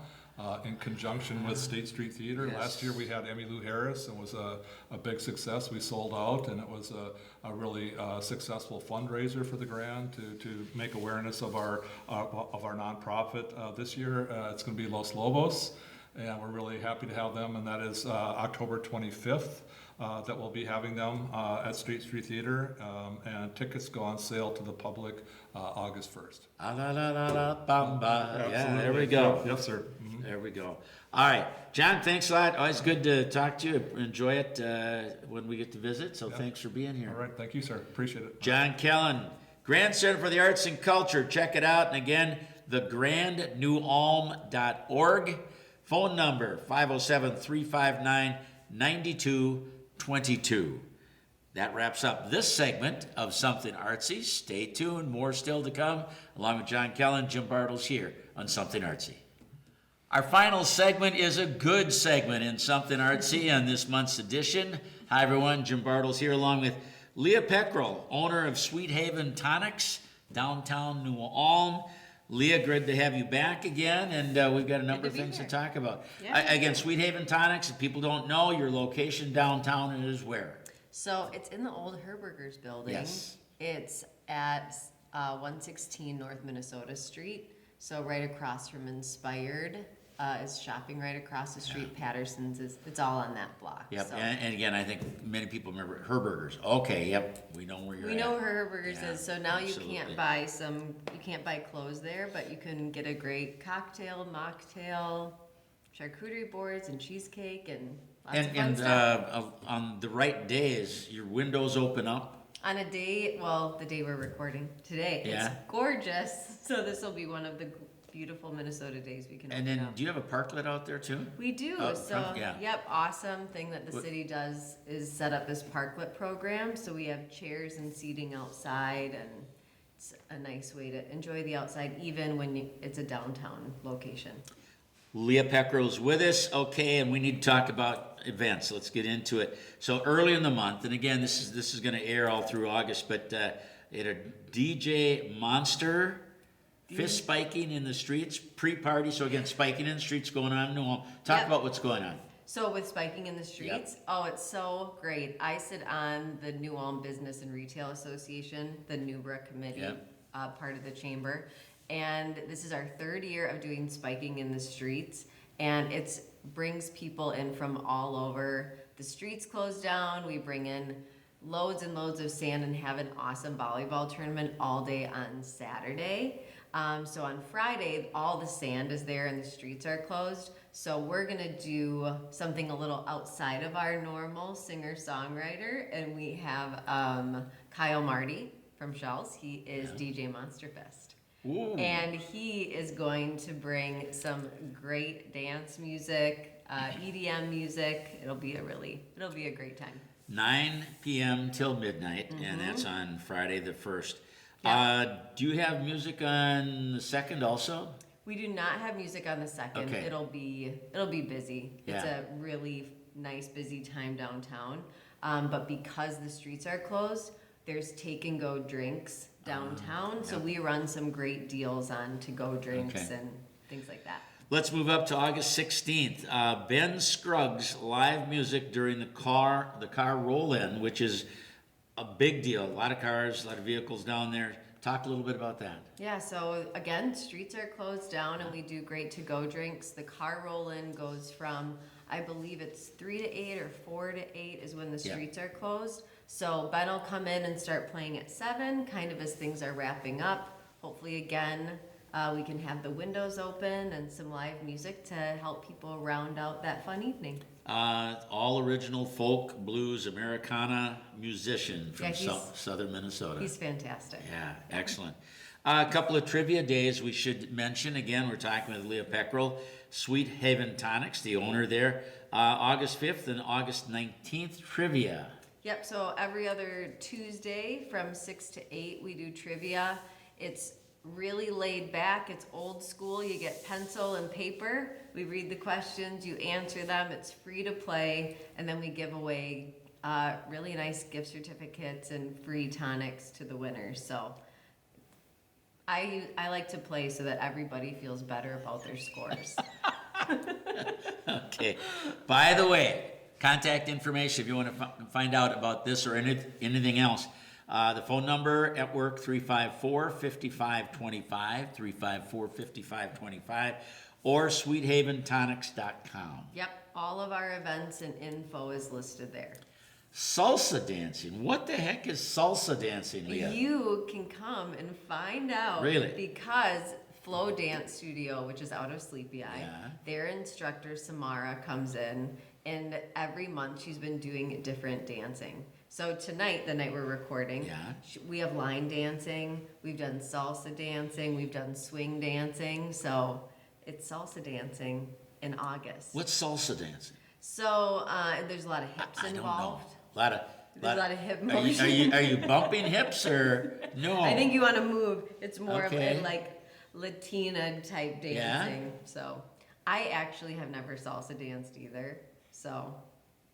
in conjunction with State Street Theater. Yes. Last year we had Emmylou Harris, and it was a big success. We sold out, and it was a really successful fundraiser for the Grand to make awareness of our nonprofit. This year it's going to be Los Lobos, and we're really happy to have them, and that is October 25th. That we'll be having them at State Street Theater, and tickets go on sale to the public August 1st. Yeah, there we go. Yes, sir. There we go. All right, John, thanks a lot. Always good to talk to you. Enjoy it when we get to visit, so thanks for being here. All right, thank you, sir. Appreciate it. John Kellen, Grand Center for the Arts and Culture. Check it out. And again, thegrandnewulm.org. Phone number 507-359-9222. That wraps up this segment of Something Artsy. Stay tuned. More still to come. Along with John Kellen, Jim Bartles here on Something Artsy. Our final segment is a good segment in Something Artsy on this month's edition. Hi, everyone. Jim Bartles here along with Leah Peckrell, owner of Sweet Haven Tonics, downtown New Ulm. Leah, good to have you back again, and we've got a number of things to talk about. Yeah. Again, Sweet Haven Tonics, if people don't know, your location downtown is where? So it's in the old Herberger's building. Yes. It's at 116 North Minnesota Street. So right across from Inspired is shopping right across the street. Patterson's it's all on that block. Yep, So. and again, I think many people remember Herberger's. Okay, yep, we know where you're at. We know where Herberger's Yeah, is, so now you absolutely. can't buy clothes there, but you can get a great cocktail, mocktail, charcuterie boards, and cheesecake, and lots of fun And stuff. on the right days, your windows open up. On a day, well, the day we're recording today, Yeah. it's gorgeous. So this will be one of the beautiful Minnesota days we can And open then, up. do you have a parklet out there too? We do. Out So, front, yeah. yep, awesome thing that the What- city does is set up this parklet program. So we have chairs and seating outside, and it's a nice way to enjoy the outside, even when it's a downtown location. Leah Peckrell's with us. Okay, and we need to talk about events. Let's get into it. So early in the month, and again, this is going to air all through August, but at a DJ Monster. Fist spiking in the streets, pre-party. So again, spiking in the streets going on in New Ulm. Talk Yep. about what's going on. So with spiking in the streets, oh, it's so great. I sit on the New Ulm Business and Retail Association, the NUBRA committee, Yep. part of the chamber. And this is our third year of doing spiking in the streets. And it brings people in from all over. The streets close down. We bring in loads and loads of sand and have an awesome volleyball tournament all day on Saturday. So on Friday, all the sand is there and the streets are closed. So we're gonna do something a little outside of our normal singer-songwriter, and we have Kyle Marty from Shells. He is DJ Monsterfest. Ooh. And he is going to bring some great dance music, EDM music. It'll be a great time. 9 p.m. till midnight, and that's on Friday the 1st. Do you have music on the 2nd also? We do not have music on the 2nd. Okay. It'll be busy. It's Yeah. a really nice busy time downtown. But because the streets are closed, there's take and go drinks downtown. So we run some great deals on to go drinks Okay. and things like that. Let's move up to August 16th. Ben Scruggs live music during the car roll-in, which is a big deal. A lot of cars, a lot of vehicles down there. Talk a little bit about that. Yeah, so again, streets are closed down and we do great to-go drinks. The car roll-in goes from, I believe it's 3 to 8 or 4 to 8 is when the Yeah. streets are closed. So Ben will come in and start playing at 7, kind of as things are wrapping up. Hopefully again, we can have the windows open and some live music to help people round out that fun evening. All original folk, blues, Americana musician from Yeah, he's- southern Minnesota. He's fantastic. Yeah, excellent. A couple of trivia days we should mention. Again, we're talking with Leah Peckrell, Sweet Haven Tonics, the owner there. August 5th and August 19th, trivia. Yep, so every other Tuesday from 6 to 8, we do trivia. It's really laid back, it's old school. You get pencil and paper, we read the questions, you answer them, it's free to play, and then we give away really nice gift certificates and free tonics to the winners. So I like to play so that everybody feels better about their scores. Okay. By the way, contact information if you want to find out about this or anything else. The phone number at work, 354-5525, 354-5525, or sweethaventonics.com. Yep, all of our events and info is listed there. Salsa dancing. What the heck is salsa dancing, Leah? You can come and find out. Really? Because Flow Dance Studio, which is out of Sleepy Eye, Yeah. their instructor Samara comes in, and every month she's been doing different dancing. So tonight, the night we're recording, Yeah. we have line dancing, we've done salsa dancing, we've done swing dancing. So it's salsa dancing in August. What's salsa dancing? So there's a lot of hips I don't know. involved. A There's a lot of hip Are you, motion. are you bumping hips or no? I think you want to move. It's more Okay. of a like Latina type dancing. So I actually have never salsa danced either. So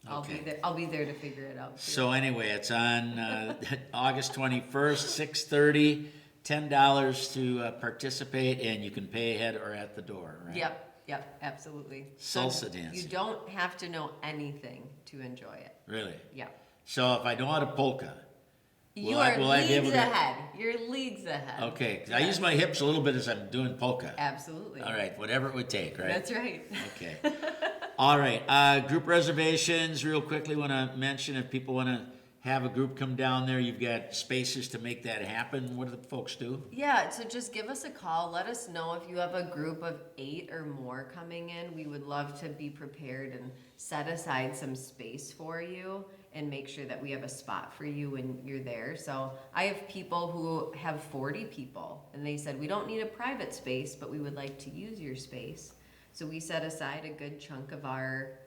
I'll Okay. be there. I'll be there to figure it out. Too. So anyway, it's on August 21st, 6:30, $10 to participate, and you can pay ahead or at the door, right? Yep, absolutely. Salsa So dancing. You don't have to know anything to enjoy it. Really? Yep. So if I know how to polka, You I- are will I be able leagues to- ahead. You're leagues ahead. okay, 'cause I Yes. use my hips a little bit as I'm doing polka. Absolutely. All right, whatever it would take, right? That's right. Okay. All right, group reservations, real quickly want to mention if people want to have a group come down there, you've got spaces to make that happen. What do the folks do? Yeah, so just give us a call. Let us know if you have a group of 8 or more coming in. We would love to be prepared and set aside some space for you and make sure that we have a spot for you when you're there. So I have people who have 40 people and they said, we don't need a private space, but we would like to use your space. So we set aside a good chunk of our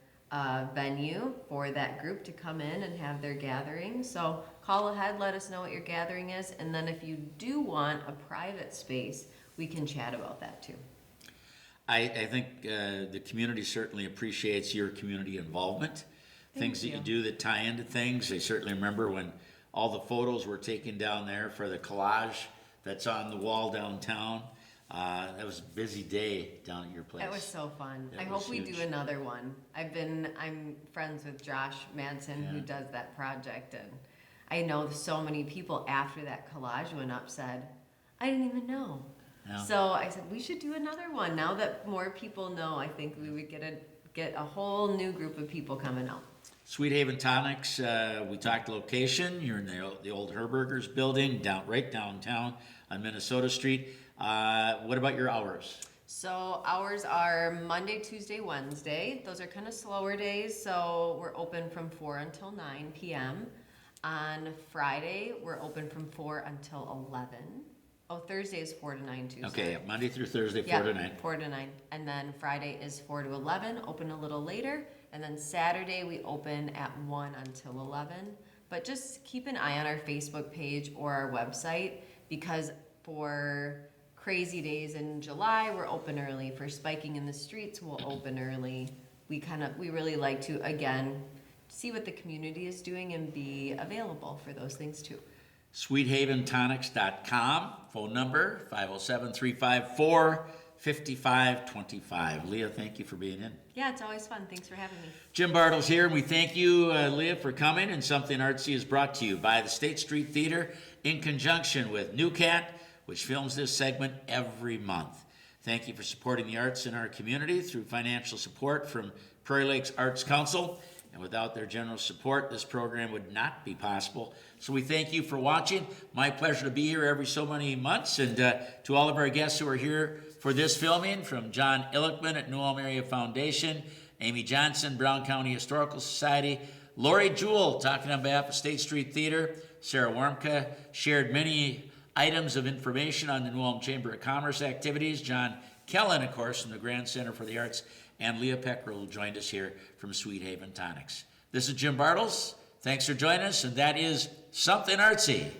venue for that group to come in and have their gathering. So call ahead, let us know what your gathering is, and then if you do want a private space, we can chat about that too. I think the community certainly appreciates your community involvement. Things that you do that tie into things. They certainly remember when all the photos were taken down there for the collage that's on the wall downtown. That was a busy day down at your place. That was so fun. That I was hope we huge. do another one. I'm friends with Josh Madsen who Yeah. does that project, and I know so many people after that collage went up said, I didn't even know. Yeah. So I said, we should do another one. Now that more people know, I think we would get a whole new group of people coming out. Sweet Haven Tonics, we talked location. You're in the old Herberger's building, right downtown on Minnesota Street. What about your hours? So hours are Monday, Tuesday, Wednesday. Those are kind of slower days, so we're open from 4 until 9 p.m. On Friday, we're open from 4 until 11. Oh, Thursday is 4 to 9 too. Okay, sorry. yeah, Monday through Thursday, 4 Yeah, to 9. 4 to 9. And then Friday is 4 to 11, open a little later. And then Saturday, we open at 1 until 11. But just keep an eye on our Facebook page or our website, because for crazy days in July, we're open early. For Spiking in the Streets, we'll open early. We really like to, again, see what the community is doing and be available for those things too. SweetHavenTonics.com, phone number 5525. Leah, thank you for being in. Yeah, it's always fun. Thanks for having me. Jim Bartles here, and we thank you, Leah, for coming. And Something Artsy is brought to you by the State Street Theater in conjunction with New Cat, which films this segment every month. Thank you for supporting the arts in our community through financial support from Prairie Lakes Arts Council. And without their generous support, this program would not be possible. So we thank you for watching. My pleasure to be here every so many months. And to all of our guests who are here for this filming, from John Illickman at New Ulm Area Foundation, Amy Johnson, Brown County Historical Society, Lori Jewell, talking on behalf of State Street Theater, Sarah Warmka shared many items of information on the New Ulm Chamber of Commerce activities, John Kellen, of course, from the Grand Center for the Arts, and Leah Peckrell, who joined us here from Sweet Haven Tonics. This is Jim Bartles. Thanks for joining us, and that is Something Artsy.